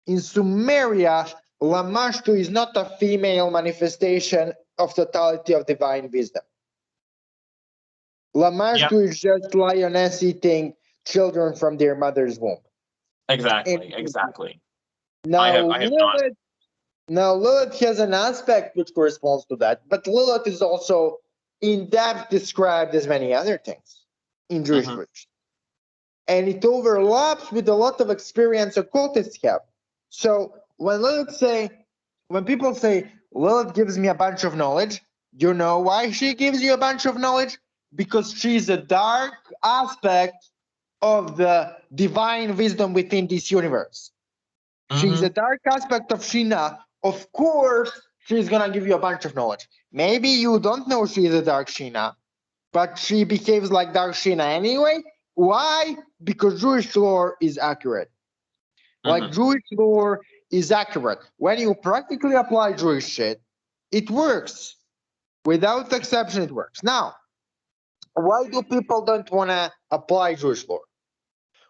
In Sumeria, Lamashtu is not a female manifestation of totality of divine wisdom. Lamashtu is just lioness eating children from their mother's womb. Exactly. Now, I have not. Now, Lilith has an aspect which corresponds to that, but Lilith is also in depth described as many other things in Jewish tradition. And it overlaps with a lot of experience occultists have. So when people say Lilith gives me a bunch of knowledge, you know why she gives you a bunch of knowledge? Because she's a dark aspect of the divine wisdom within this universe. She's a dark aspect of Shina. Of course, she's gonna give you a bunch of knowledge. Maybe you don't know she's a dark Shina, but she behaves like dark Shina anyway. Why? Because Jewish lore is accurate. Like Jewish lore is accurate. When you practically apply Jewish shit, it works. Without exception, it works. Now, why do people don't want to apply Jewish lore?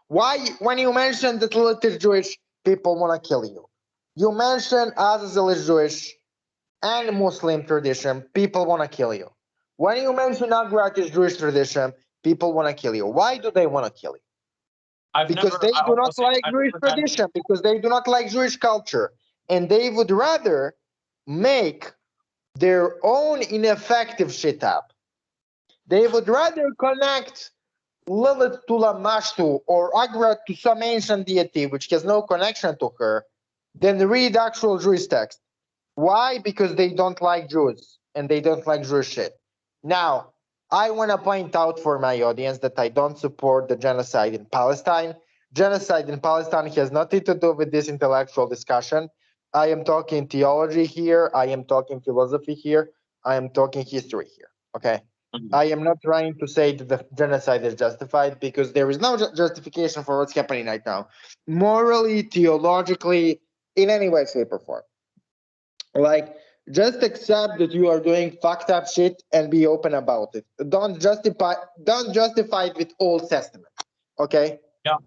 Why, when you mention that Lilith is Jewish, people want to kill you? You mention Azazel is Jewish and Muslim tradition, people want to kill you. When you mention Agrat is Jewish tradition, people want to kill you. Why do they want to kill you? Because they do not like Jewish tradition, because they do not like Jewish culture, and they would rather make their own ineffective shit up. They would rather connect Lilith to Lamashtu or Agrat to some ancient deity which has no connection to her than read actual Jewish text. Why? Because they don't like Jews and they don't like Jewish shit. Now, I want to point out for my audience that I don't support the genocide in Palestine. Genocide in Palestine has nothing to do with this intellectual discussion. I am talking theology here. I am talking philosophy here. I am talking history here. Okay? I am not trying to say that the genocide is justified because there is no justification for what's happening right now. Morally, theologically, in any way, shape, or form. Like, just accept that you are doing fucked up shit and be open about it. Don't justify it with Old Testament. Okay? Yeah.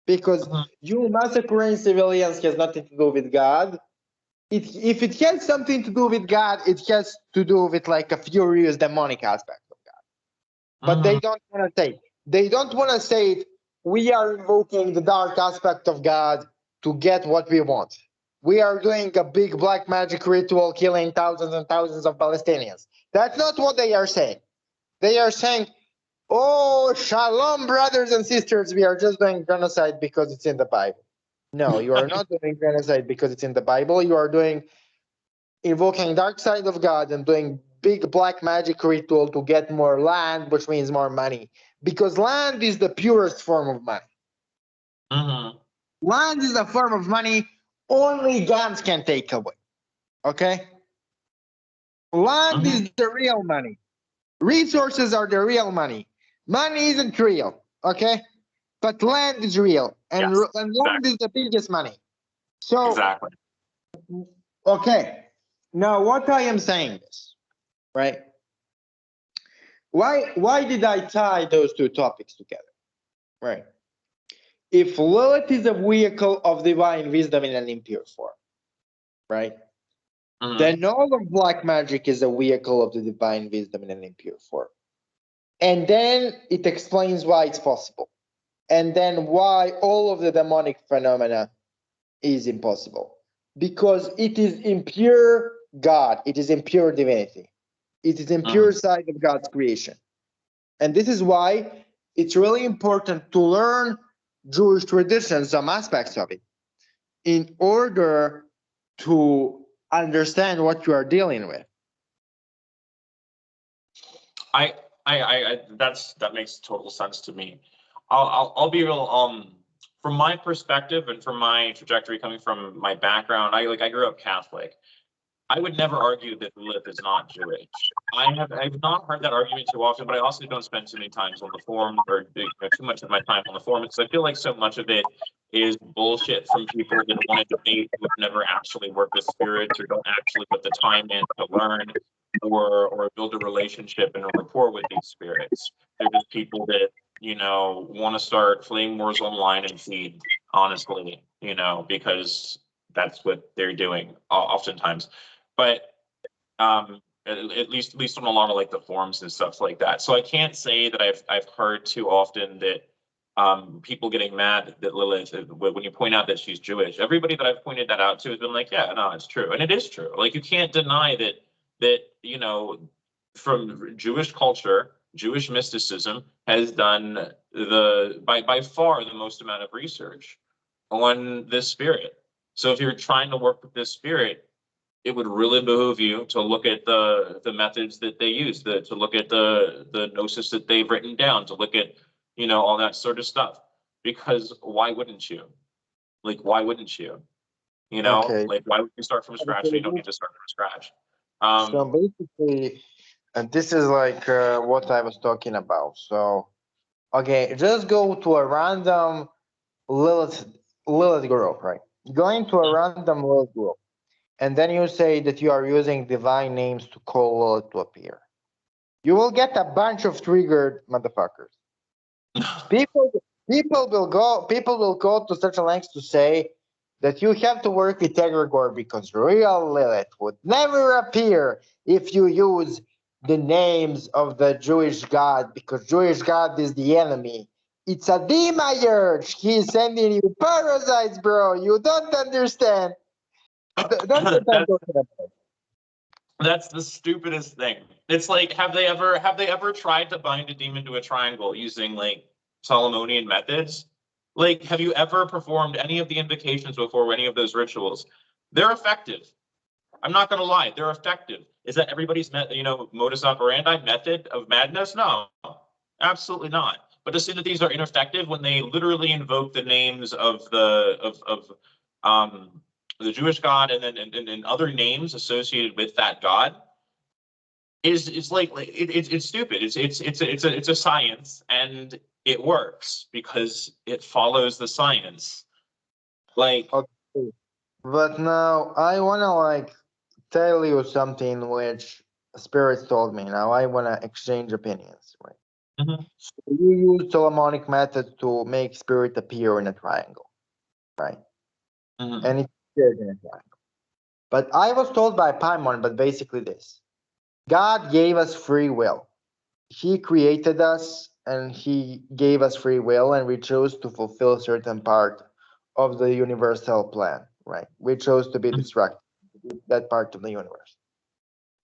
Because you massacring civilians has nothing to do with God. If it has something to do with God, it has to do with like a furious demonic aspect of God. But they don't want to say it. They don't want to say it. We are invoking the dark aspect of God to get what we want. We are doing a big black magic ritual killing thousands and thousands of Palestinians. That's not what they are saying. They are saying, oh, shalom, brothers and sisters, we are just doing genocide because it's in the Bible. No, you are not doing genocide because it's in the Bible. You are invoking dark side of God and doing big black magic ritual to get more land, which means more money. Because land is the purest form of money. Land is a form of money only guns can take away. Okay? Land is the real money. Resources are the real money. Money isn't real. Okay? But land is real. And land is the biggest money. So, okay. Now, what I am saying is, right? Why did I tie those two topics together? Right. If Lilith is a vehicle of divine wisdom in an impure form, right? Then all of black magic is a vehicle of the divine wisdom in an impure form. And then it explains why it's possible. And then why all of the demonic phenomena is impossible. Because it is impure God. It is impure divinity. It is impure side of God's creation. And this is why it's really important to learn Jewish tradition, some aspects of it, in order to understand what you are dealing with. That makes total sense to me. I'll be real. From my perspective and from my trajectory coming from my background, I grew up Catholic. I would never argue that Lilith is not Jewish. I've not heard that argument too often, but I also don't spend too many times on the forum or too much of my time on the forum because I feel like so much of it is bullshit from people that want to debate who have never actually worked with spirits or don't actually put the time in to learn or build a relationship and a rapport with these spirits. They're just people that, want to start flame wars online and feed, honestly, because that's what they're doing oftentimes. But at least on a lot of like the forums and stuff like that. So I can't say that I've heard too often that people getting mad that Lilith, when you point out that she's Jewish, everybody that I've pointed that out to has been like, yeah, no, it's true. And it is true. Like you can't deny that from Jewish culture, Jewish mysticism has done by far the most amount of research on this spirit. So if you're trying to work with this spirit, it would really behoove you to look at the methods that they use, to look at the gnosis that they've written down, to look at all that sort of stuff. Because why wouldn't you? Like, why wouldn't you? Okay. Like, why would you start from scratch if you don't need to start from scratch? So basically, and this is like what I was talking about. So, okay, just go to a random Lilith group, right? Going to a random Lilith group, and then you say that you are using divine names to call Lilith to appear. You will get a bunch of triggered motherfuckers. People will go to such a length to say that you have to work with egregore because real Lilith would never appear if you use the names of the Jewish God because Jewish God is the enemy. It's a demiurge. He's sending you parasites, bro. You don't understand. That's what I'm talking about. That's the stupidest thing. It's like, have they ever tried to bind a demon to a triangle using like Solomonian methods? Like, have you ever performed any of the invocations before any of those rituals? They're effective. I'm not gonna lie, they're effective. Is that everybody's modus operandi method of madness? No, absolutely not. But to say that these are ineffective when they literally invoke the names of the Jewish God and other names associated with that God is like it's stupid. It's a science and it works because it follows the science. Like, Okay. But now I wanna like tell you something which spirits told me. Now I wanna exchange opinions, right? mhm. So you use Solomonic method to make spirit appear in a triangle, right? Mhm. And it appears in a triangle. But I was told by Paimon, but basically this. God gave us free will. He created us and he gave us free will and we chose to fulfill a certain part of the universal plan, right? We chose to be destructive, that part of the universe.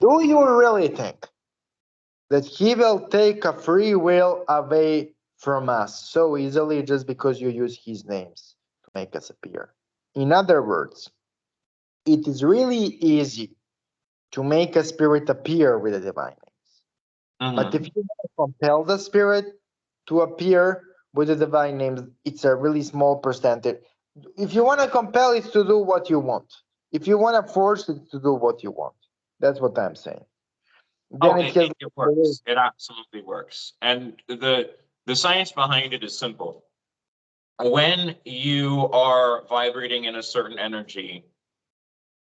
Do you really think that he will take a free will away from us so easily just because you use his names to make us appear? In other words, it is really easy to make a spirit appear with the divine names. But if you want to compel the spirit to appear with the divine names, it's a really small percentage. If you want to compel it to do what you want, if you want to force it to do what you want, that's what I'm saying. Then It works. It absolutely works. And the science behind it is simple. When you are vibrating in a certain energy,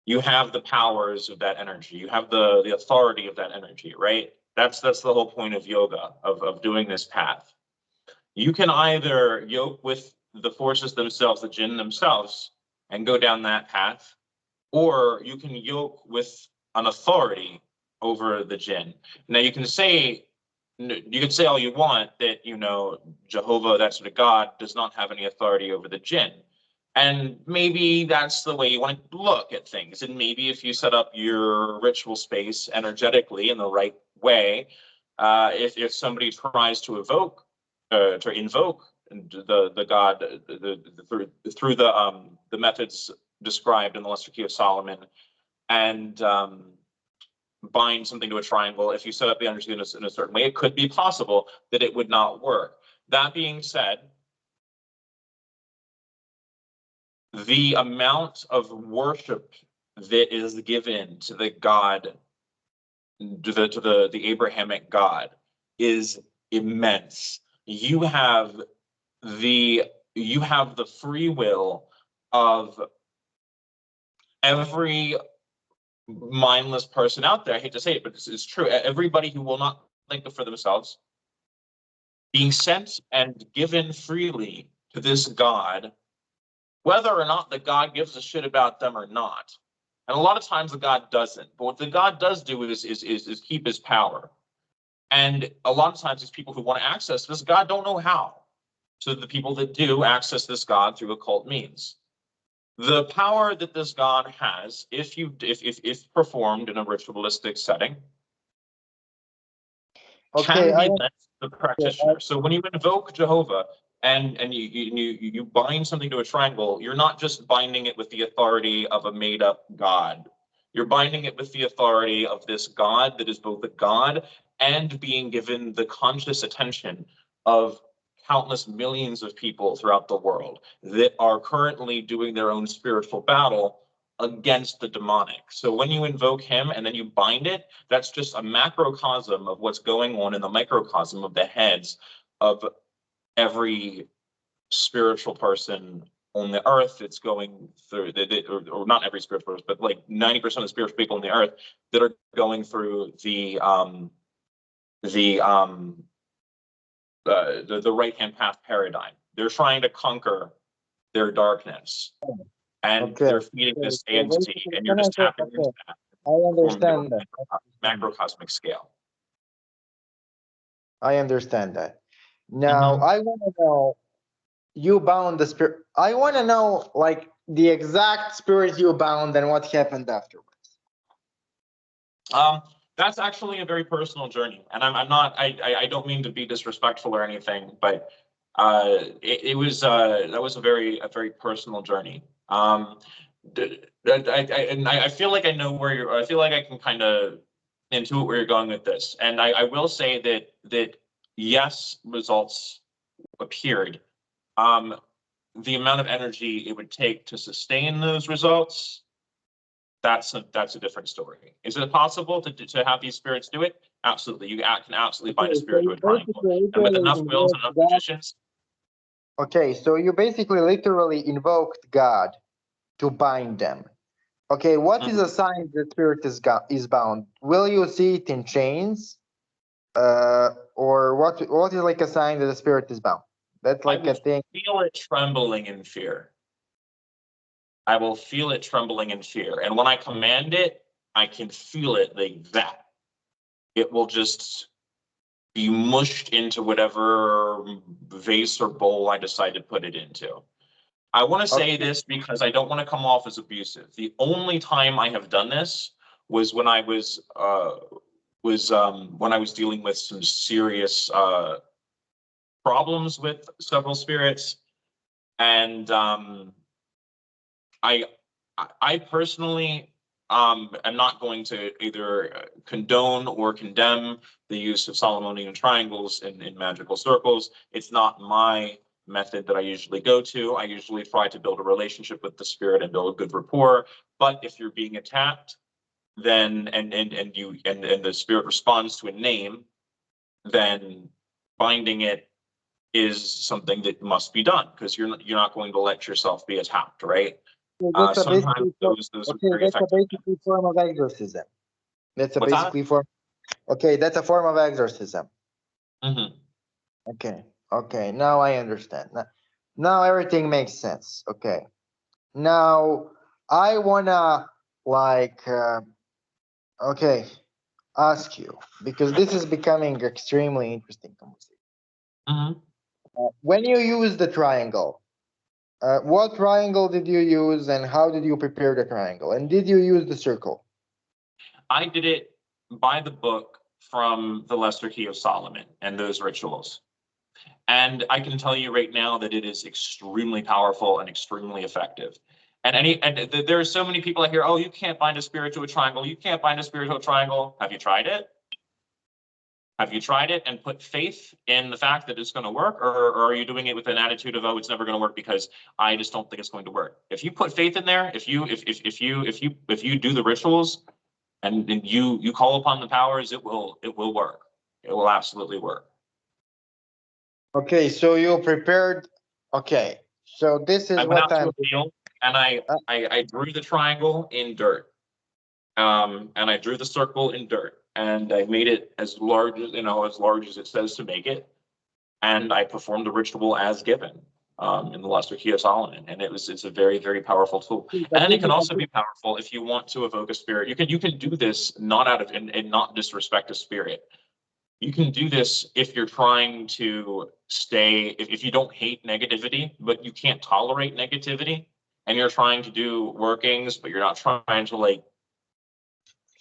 you have the powers of that energy. You have the authority of that energy, right? That's the whole point of yoga, of doing this path. You can either yoke with the forces themselves, the Jinn themselves, and go down that path, or you can yoke with an authority over the Jinn. Now you can say all you want that Jehovah, that sort of God, does not have any authority over the Jinn. And maybe that's the way you want to look at things. And maybe if you set up your ritual space energetically in the right way, if somebody tries to invoke the God through the methods described in the Lesser Key of Solomon, and bind something to a triangle, if you set up the energy in a certain way, it could be possible that it would not work. That being said, the amount of worship that is given to the God, to the Abrahamic God, is immense. You have the free will of every mindless person out there. I hate to say it, but it's true. Everybody who will not think for themselves, being sent and given freely to this God, whether or not the God gives a shit about them or not. And a lot of times the God doesn't. But what the God does do is keep his power. And a lot of times these people who want to access this God don't know how. So the people that do access this God through occult means. The power that this God has, if performed in a ritualistic setting, Okay, can be lent to the practitioner. So when you invoke Jehovah and you bind something to a triangle, you're not just binding it with the authority of a made-up God. You're binding it with the authority of this God that is both a God and being given the conscious attention of countless millions of people throughout the world that are currently doing their own spiritual battle against the demonic. So when you invoke him and then you bind it, that's just a macrocosm of what's going on in the microcosm of the heads of every spiritual person on the earth that's going through, or not every spiritual person, but like 90% of spiritual people on the earth that are going through the right-hand path paradigm. They're trying to conquer their darkness. And okay. they're feeding this entity, and you're just tapping into that I understand that. macrocosmic scale. I understand that. Now, I want to know, you bound the spirit. I want to know, like, the exact spirit you bound and what happened afterwards. That's actually a very personal journey, and I'm not. I don't mean to be disrespectful or anything, but it was that was a very personal journey. I feel like I know where you're. I feel like I can kind of intuit where you're going with this, and I will say that yes, results appeared. The amount of energy it would take to sustain those results, that's a different story. Is it possible to have these spirits do it? Absolutely. You can absolutely bind a spirit to a triangle. And with enough wills and enough magicians. Okay, so you basically literally invoked God to bind them. Okay, what is a sign the spirit is bound? Will you see it in chains? Or what is like a sign that the spirit is bound? That's like a thing. Feel it trembling in fear. I will feel it trembling in fear. And when I command it, I can feel it like that. It will just be mushed into whatever vase or bowl I decide to put it into. I want to say this because I don't want to come off as abusive. The only time I have done this was when I was dealing with some serious problems with several spirits, and I personally am not going to either condone or condemn the use of Solomonian triangles in magical circles. It's not my method that I usually go to. I usually try to build a relationship with the spirit and build a good rapport. But if you're being attacked, then and the spirit responds to a name, then binding it is something that must be done, because you're not going to let yourself be attacked, right? Sometimes those are very effective. That's a basically form of exorcism. That's a What's basically form. Okay, that's a form of exorcism. Mm-hmm. Okay. Now I understand. Now everything makes sense. Okay. Now I wanna ask you, because this is becoming extremely interesting conversation. Mm-hmm. When you use the triangle, what triangle did you use and how did you prepare the triangle? And did you use the circle? I did it by the book from the Lesser Key of Solomon and those rituals. And I can tell you right now that it is extremely powerful and extremely effective. And there are so many people out here, oh, you can't bind a spirit to a triangle. You can't bind a spirit to a triangle. Have you tried it? Have you tried it and put faith in the fact that it's going to work, or are you doing it with an attitude of, oh, it's never going to work because I just don't think it's going to work? If you put faith in there, if you do the rituals and you call upon the powers, it will work. It will absolutely work. Okay, so you prepared. Okay, so this is I went what out to I'm. a field and I drew the triangle in dirt. And I drew the circle in dirt, and I made it as large as as large as it says to make it. And I performed the ritual as given in the Lesser Key of Solomon, and it's a very, very powerful tool. And it can also be powerful if you want to evoke a spirit. You can do this not out of and not disrespect a spirit. You can do this if you're trying to stay, if you don't hate negativity, but you can't tolerate negativity, and you're trying to do workings, but you're not trying to like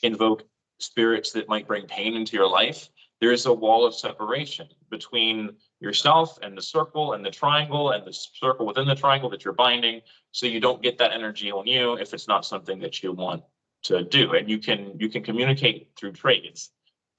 invoke spirits that might bring pain into your life. There is a wall of separation between yourself and the circle and the triangle and the circle within the triangle that you're binding, so you don't get that energy on you if it's not something that you want to do. And you can communicate through trades,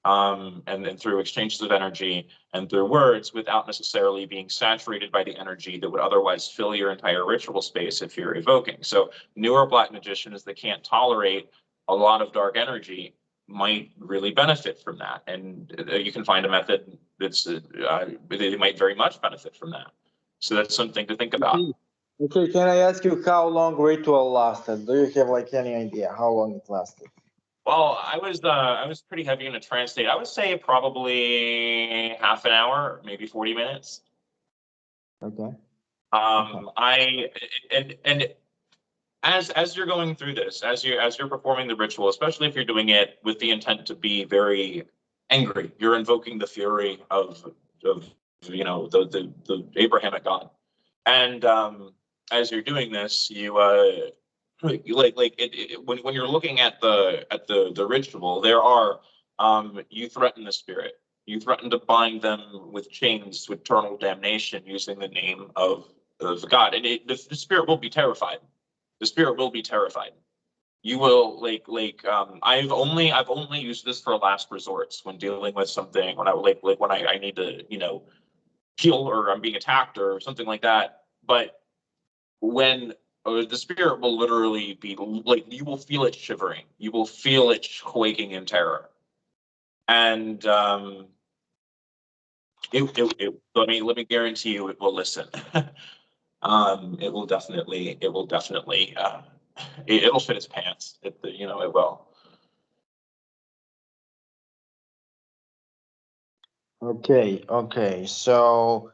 and then through exchanges of energy and through words without necessarily being saturated by the energy that would otherwise fill your entire ritual space if you're evoking. So newer Black magicians that can't tolerate a lot of dark energy might really benefit from that. And you can find a method that's, they might very much benefit from that. So that's something to think about. Okay, can I ask you how long ritual lasted? Do you have like any idea how long it lasted? Well, I was pretty heavy in a trance state. I would say probably half an hour, maybe 40 minutes. Okay. And as you're going through this, as you're performing the ritual, especially if you're doing it with the intent to be very angry, you're invoking the fury of the Abrahamic God. And as you're doing this, when you're looking at the ritual, there are you threaten the spirit. You threaten to bind them with chains to eternal damnation using the name of God, and the spirit will be terrified. The spirit will be terrified. You will I've only used this for last resorts when dealing with something, when I need to heal, or I'm being attacked or something like that. But when the spirit will literally be like, you will feel it shivering, you will feel it quaking in terror, and let me guarantee you it will listen. It will definitely it'll fit its pants. It will. Okay, so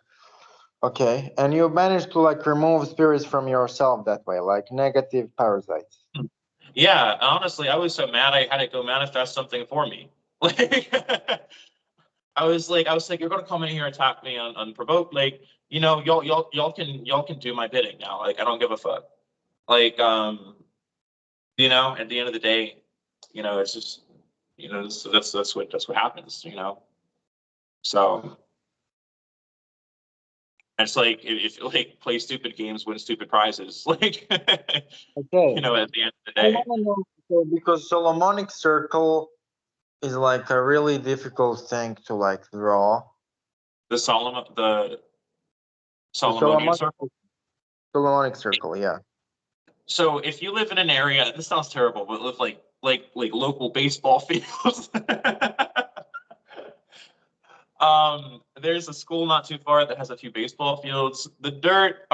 okay, and you managed to like remove spirits from yourself that way, like negative parasites. Yeah, honestly, I was so mad I had to go manifest something for me. Like I was like, you're gonna come in here and attack me unprovoked. Like, y'all can do my bidding now. Like, I don't give a fuck. Like, at the end of the day, it's just, that's what happens. So it's like, if like play stupid games, win stupid prizes. Like, Okay. at the end of the I day. want to know, because Solomonic circle is like a really difficult thing to like draw. The Solomonian circle. Solomonic circle, yeah. So if you live in an area, this sounds terrible, but live like local baseball fields. There's a school not too far that has a few baseball fields. The dirt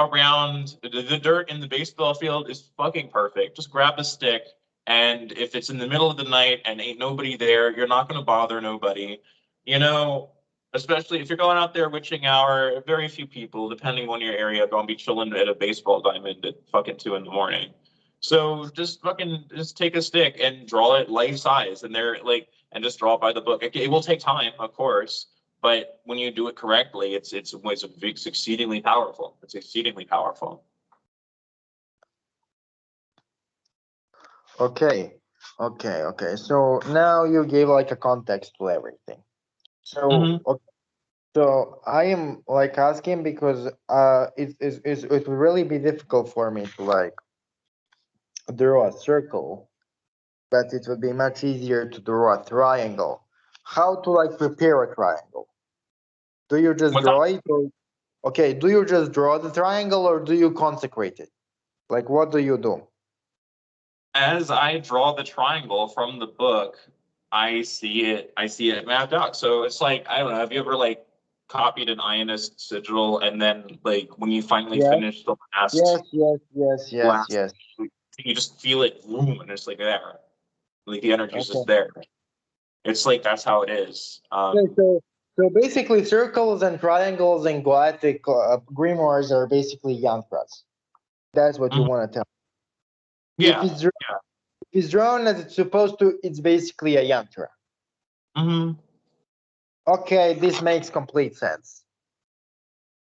in the baseball field is fucking perfect. Just grab a stick, and if it's in the middle of the night and ain't nobody there, you're not gonna bother nobody. Especially if you're going out there witching hour, very few people, depending on your area, are gonna be chilling at a baseball diamond at fucking 2 a.m. So just take a stick and draw it life size, and and just draw it by the book. It will take time, of course. But when you do it correctly, it's exceedingly powerful. It's exceedingly powerful. Okay. So now you gave like a context to everything. So okay. So I am like asking because it would really be difficult for me to like draw a circle, but it would be much easier to draw a triangle. How to like prepare a triangle? Do you just What's that? draw it? Or, okay, do you just draw the triangle or do you consecrate it? Like, what do you do? As I draw the triangle from the book, I see it mapped out. So it's like, I don't know, have you ever like copied an ionist sigil and then like when you finally Yes, finish the yes, yes, yes, yes, last, yes. you just feel it boom and it's like there. Like the energy's Okay. just there. It's like that's how it is. Okay, so basically, circles and triangles in Galactic grimoires are basically yantras. That's what you Mhm. want to tell. Yeah. If it's drawn as it's supposed to, it's basically a yantra. Hmm. Okay, this makes complete sense.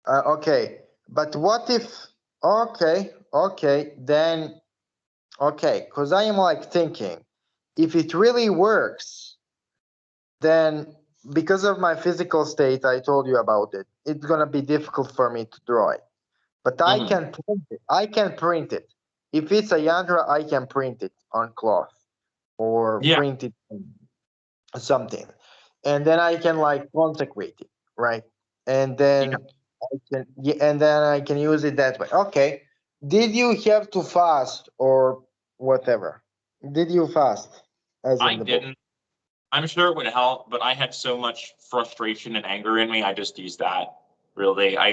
Okay, but what if? Okay, then okay, because I am like thinking, if it really works, then because of my physical state, I told you about it. It's gonna be difficult for me to draw it, but I Hmm. can print it. I can print it. If it's a yantra, I can print it on cloth or Yeah. print it on something, and then I can like consecrate it, right? And Yeah. then and then I can use it that way. Okay. Did you have to fast or whatever? Did you fast as I in the book? didn't. I'm sure it would help, but I had so much frustration and anger in me. I just used that. Really, I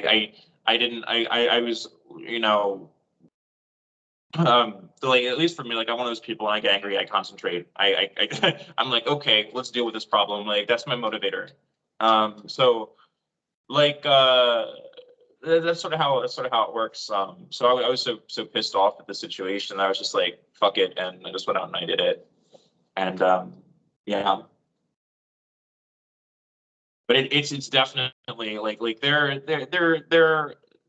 didn't. I was, you know, like at least for me, like I'm one of those people. When I get angry, I concentrate. I'm like, okay, let's deal with this problem. Like that's my motivator. So like that's sort of how it works. So I was so pissed off at the situation that I was just like, fuck it, and I just went out and I did it. And yeah. But it's definitely like they're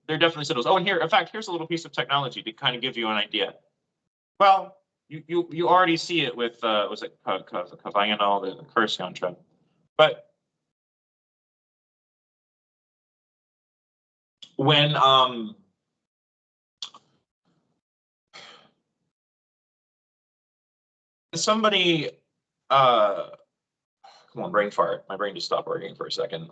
definitely symbols. Oh, and here, in fact, here's a little piece of technology to kind of give you an idea. Well, you already see it with was it Kavayanal, the curse yantra, but when somebody come on, brain fart, my brain just stopped working for a second.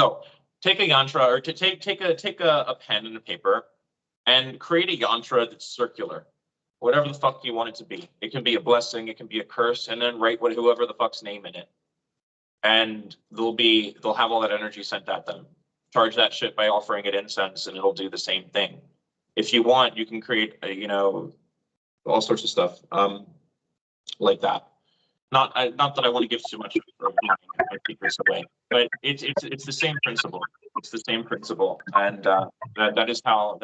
So take a yantra or to take a pen and a paper and create a yantra that's circular. Whatever the fuck you want it to be. It can be a blessing, it can be a curse, and then write whoever the fuck's name in it. And they'll have all that energy sent at them. Charge that shit by offering it incense, and it'll do the same thing. If you want, you can create all sorts of stuff like that. Not that I want to give too much of my secrets away, but it's the same principle. It's the same principle, and that is how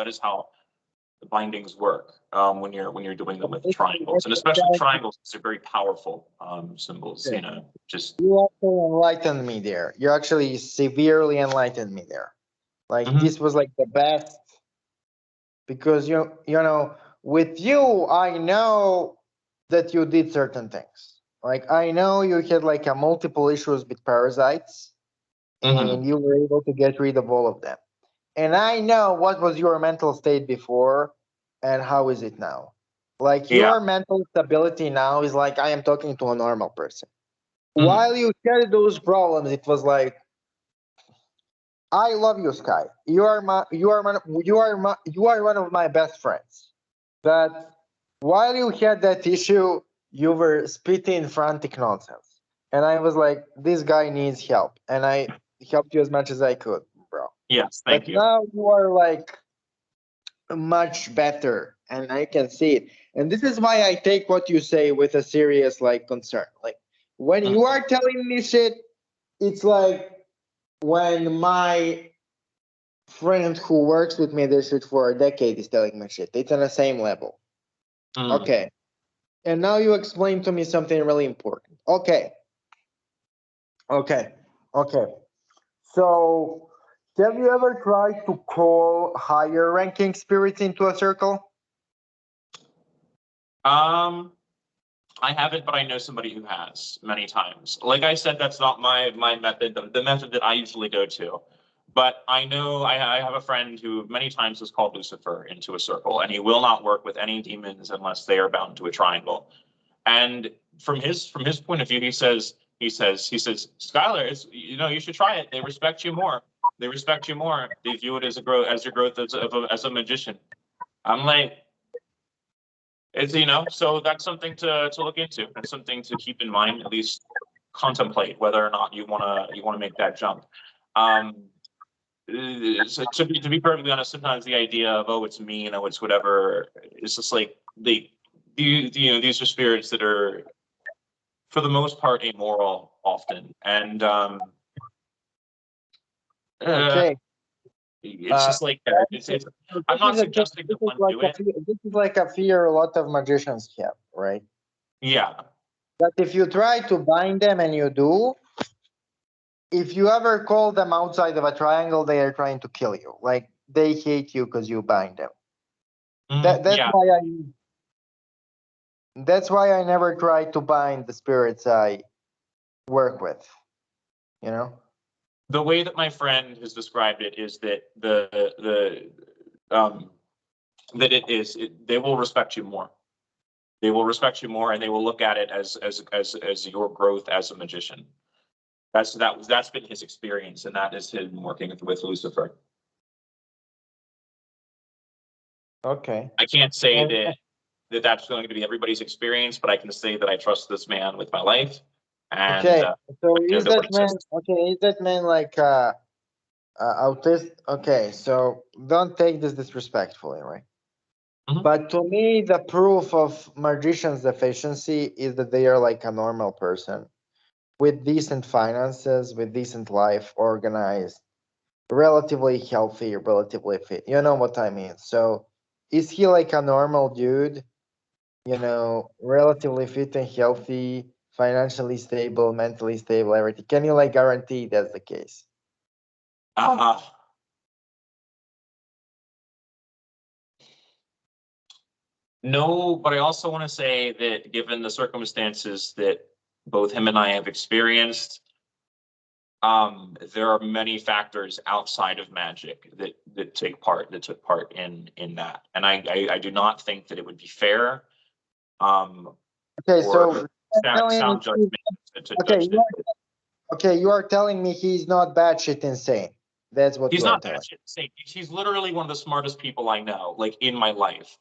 the bindings work when you're doing them with triangles, and especially triangles are very powerful symbols. You know, just You actually enlightened me there. You actually severely enlightened me there. Like Mhm. this was like the best because you know with you I know that you did certain things. Like I know you had like a multiple issues with parasites and Mhm. you were able to get rid of all of them. And I know what was your mental state before and how is it now. Like Yeah. your mental stability now is like I am talking to a normal person. Mhm. While you had those problems, it was like I love you, Sky. You are one of my best friends. But while you had that issue, you were spitting frantic nonsense, and I was like, this guy needs help, and I helped you as much as I could, bro. Yes. But Thank you. now you are like much better, and I can see it. And this is why I take what you say with a serious like concern. Like when Mhm. you are telling me shit, it's like when my friend who works with me this shit for a decade is telling me shit. It's on the same level. Mhm. Okay. And now you explain to me something really important. Okay. Okay. Okay. So have you ever tried to call higher ranking spirits into a circle? Um, I haven't, but I know somebody who has many times. Like I said, that's not my method. The method that I usually go to. But I know I have a friend who many times has called Lucifer into a circle, and he will not work with any demons unless they are bound to a triangle. And from his point of view, he says, Skylar, it's, you should try it. They respect you more. They respect you more. They view it as your growth as a magician. I'm like, it's so that's something to look into. That's something to keep in mind, at least contemplate whether or not you wanna make that jump. So to be perfectly honest, sometimes the idea of it's mean, it's whatever, it's just like these are spirits that are, for the most part, amoral often, and Okay. it's just like I'm not suggesting that one do it. This is like a fear a lot of magicians have, right? Yeah. That if you try to bind them and you do, if you ever call them outside of a triangle, they are trying to kill you. Like they hate you because you bind them. That's why I never try to bind the spirits I work with. The way that my friend has described it is that they will respect you more. They will respect you more, and they will look at it as your growth as a magician. That's been his experience, and that is him working with Lucifer. Okay. I can't say that's going to be everybody's experience, but I can say that I trust this man with my life. And, okay. So is that man like autist? Okay, so don't take this disrespectfully, right? Mhm. But to me, the proof of magician's deficiency is that they are like a normal person with decent finances, with decent life, organized, relatively healthy, relatively fit. You know what I mean? So is he like a normal dude? Relatively fit and healthy, financially stable, mentally stable, everything. Can you like guarantee that's the case? No, but I also want to say that given the circumstances that both him and I have experienced, there are many factors outside of magic that took part in that, and I do not think that it would be fair. Okay, so sound judgment to okay, judge it. You are telling me he's not batshit insane. That's what He's you are not telling. batshit insane. He's literally one of the smartest people I know, like in my life.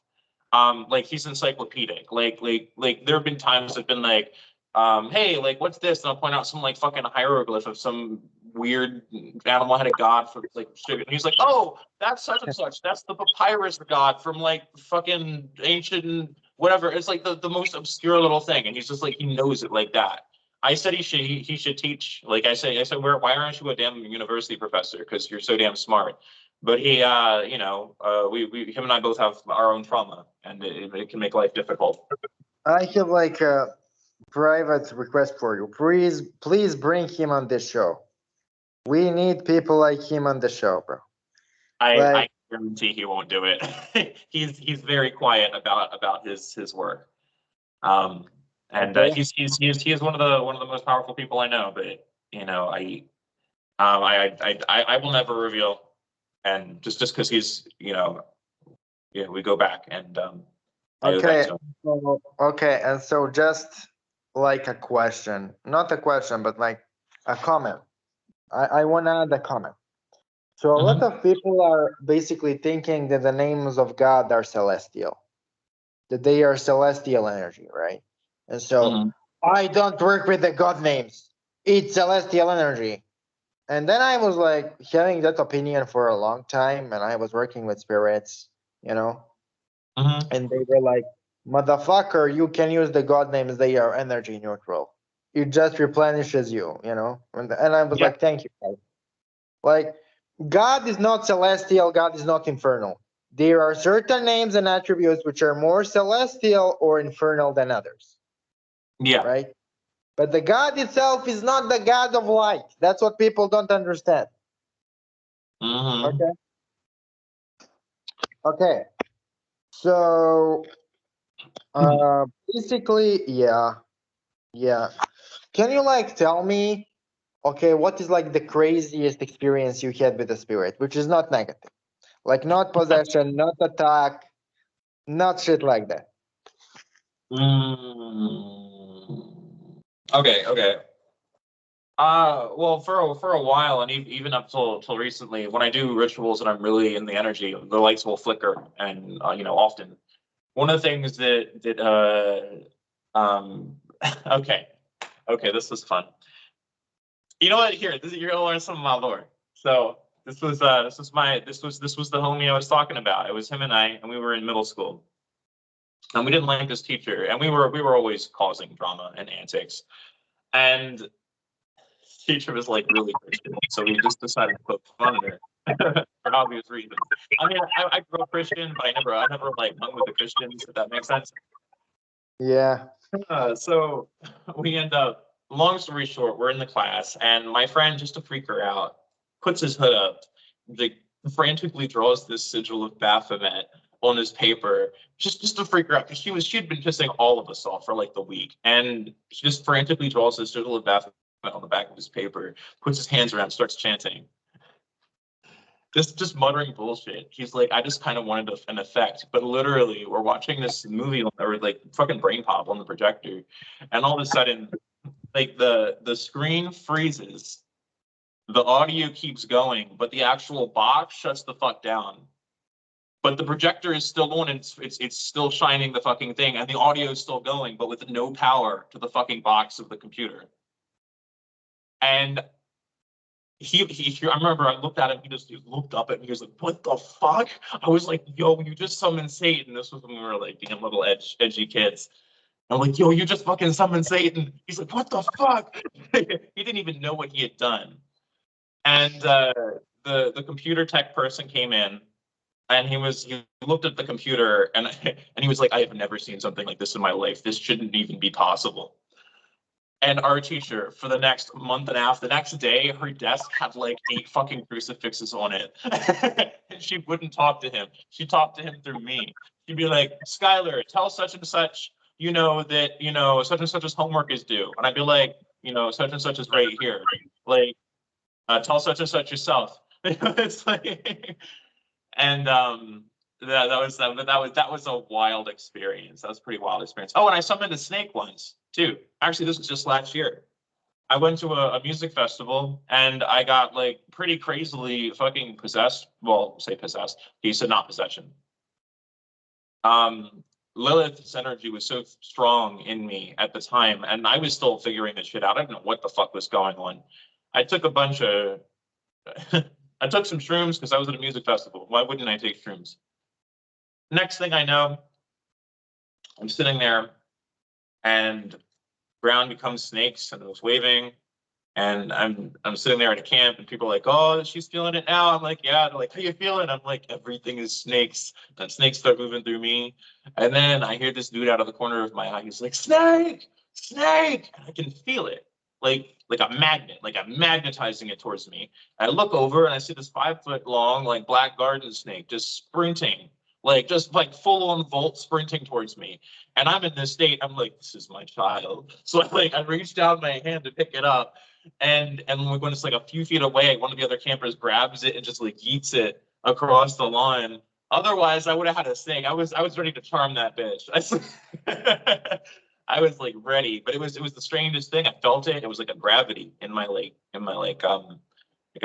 Like he's encyclopedic. Like there have been times I've been like, hey, like what's this? And I'll point out some like fucking hieroglyph of some weird animal-headed god for like sugar. And he's like, oh, that's such and such. That's the papyrus god from like fucking ancient whatever. It's like the most obscure little thing. And he's just like, he knows it like that. I said he should teach. Like I said, why aren't you a damn university professor? Because you're so damn smart. But he, we him and I both have our own trauma, and it can make life difficult. I have like a private request for you. Please bring him on this show. We need people like him on the show, bro. I guarantee he won't do it. he's very quiet about his work. He's one of the most powerful people I know. But I will never reveal. And just because he's we go back and okay, and so just like a question, not a question, but like a comment. I want to add a comment. So a lot of people are basically thinking that the names of God are celestial, that they are celestial energy, right? And so I don't work with the God names. It's celestial energy. And then I was like having that opinion for a long time, and I was working with spirits, and they were like, motherfucker, you can use the God names, they are energy neutral. It just replenishes you, And I was like, thank you, guys. Like, God is not celestial, God is not infernal. There are certain names and attributes which are more celestial or infernal than others. Yeah. Right? But the God itself is not the God of light. That's what people don't understand. Okay. Okay. So basically, yeah. Can you like tell me okay, what is like the craziest experience you had with the spirit, which is not negative, like not possession, not attack, not shit like that. Okay. Well, for a while, and even up till recently, when I do rituals and I'm really in the energy, the lights will flicker, and often. One of the things okay, this was fun. You know what? Here, you're gonna learn some of my lore. So this was the homie I was talking about. It was him and I, and we were in middle school, and we didn't like this teacher, and we were always causing drama and antics, and teacher was like really Christian, so we just decided to poke fun at her for obvious reasons. I mean, I grew up Christian, but I never like hung with the Christians, if that makes sense. Yeah. So we end up. Long story short, we're in the class, and my friend, just to freak her out, puts his hood up, frantically draws this sigil of Baphomet on his paper, just to freak her out, because she'd been pissing all of us off for like the week, and she just frantically draws this sigil of Baphomet on the back of his paper, puts his hands around, starts chanting. Just muttering bullshit. He's like, I just kind of wanted an effect, but literally, we're watching this movie or like fucking brain pop on the projector, and all of a sudden, like the screen freezes, the audio keeps going, but the actual box shuts the fuck down. But the projector is still on, and it's still shining the fucking thing, and the audio is still going, but with no power to the fucking box of the computer. And I remember I looked at him, he looked up at me, he was like, what the fuck? I was like, yo, you just summoned Satan. This was when we were like being little edgy kids. I'm like, yo, you just fucking summoned Satan. He's like, what the fuck? He didn't even know what he had done. And the computer tech person came in, and he looked at the computer, and he was like, I have never seen something like this in my life. This shouldn't even be possible. And our teacher, for the next month and a half, the next day, her desk had like 8 fucking crucifixes on it. And she wouldn't talk to him. She talked to him through me. She'd be like, Skylar, tell such and such, that, such and such's homework is due. And I'd be like, such and such is right here. Like, tell such and such yourself. It's like, and that was a wild experience. That was a pretty wild experience. Oh, and I summoned a snake once too. Actually, this was just last year. I went to a music festival, and I got like pretty crazily fucking possessed. Well, say possessed. He said not possession. Lilith's energy was so strong in me at the time, and I was still figuring this shit out. I didn't know what the fuck was going on. I took a bunch of I took some shrooms because I was at a music festival. Why wouldn't I take shrooms? Next thing I know, I'm sitting there, and ground becomes snakes, and I was waving, and I'm sitting there at a camp, and people are like, oh, she's feeling it now. I'm like, yeah. They're like, how you feeling? I'm like, everything is snakes. And snakes start moving through me. And then I hear this dude out of the corner of my eye. He's like, snake, snake. And I can feel it. Like a magnet, like I'm magnetizing it towards me. I look over and I see this 5-foot long, like black garden snake just sprinting, just full on volt sprinting towards me. And I'm in this state, I'm like, this is my child. So I reached down my hand to pick it up. And when it's like a few feet away, one of the other campers grabs it and just like yeets it across the lawn. Otherwise, I would have had a snake. I was ready to charm that bitch. I was like ready, but it was the strangest thing. I felt it. It was like a gravity in my I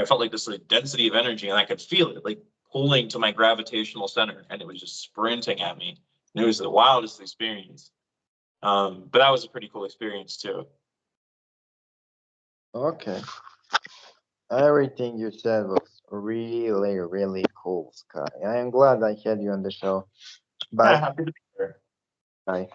felt like this like density of energy, and I could feel it like pulling to my gravitational center, and it was just sprinting at me. And it was the wildest experience. But that was a pretty cool experience too. Okay. Everything you said was really, really cool, Sky. I am glad I had you on the show. Bye. Happy to be here. Bye.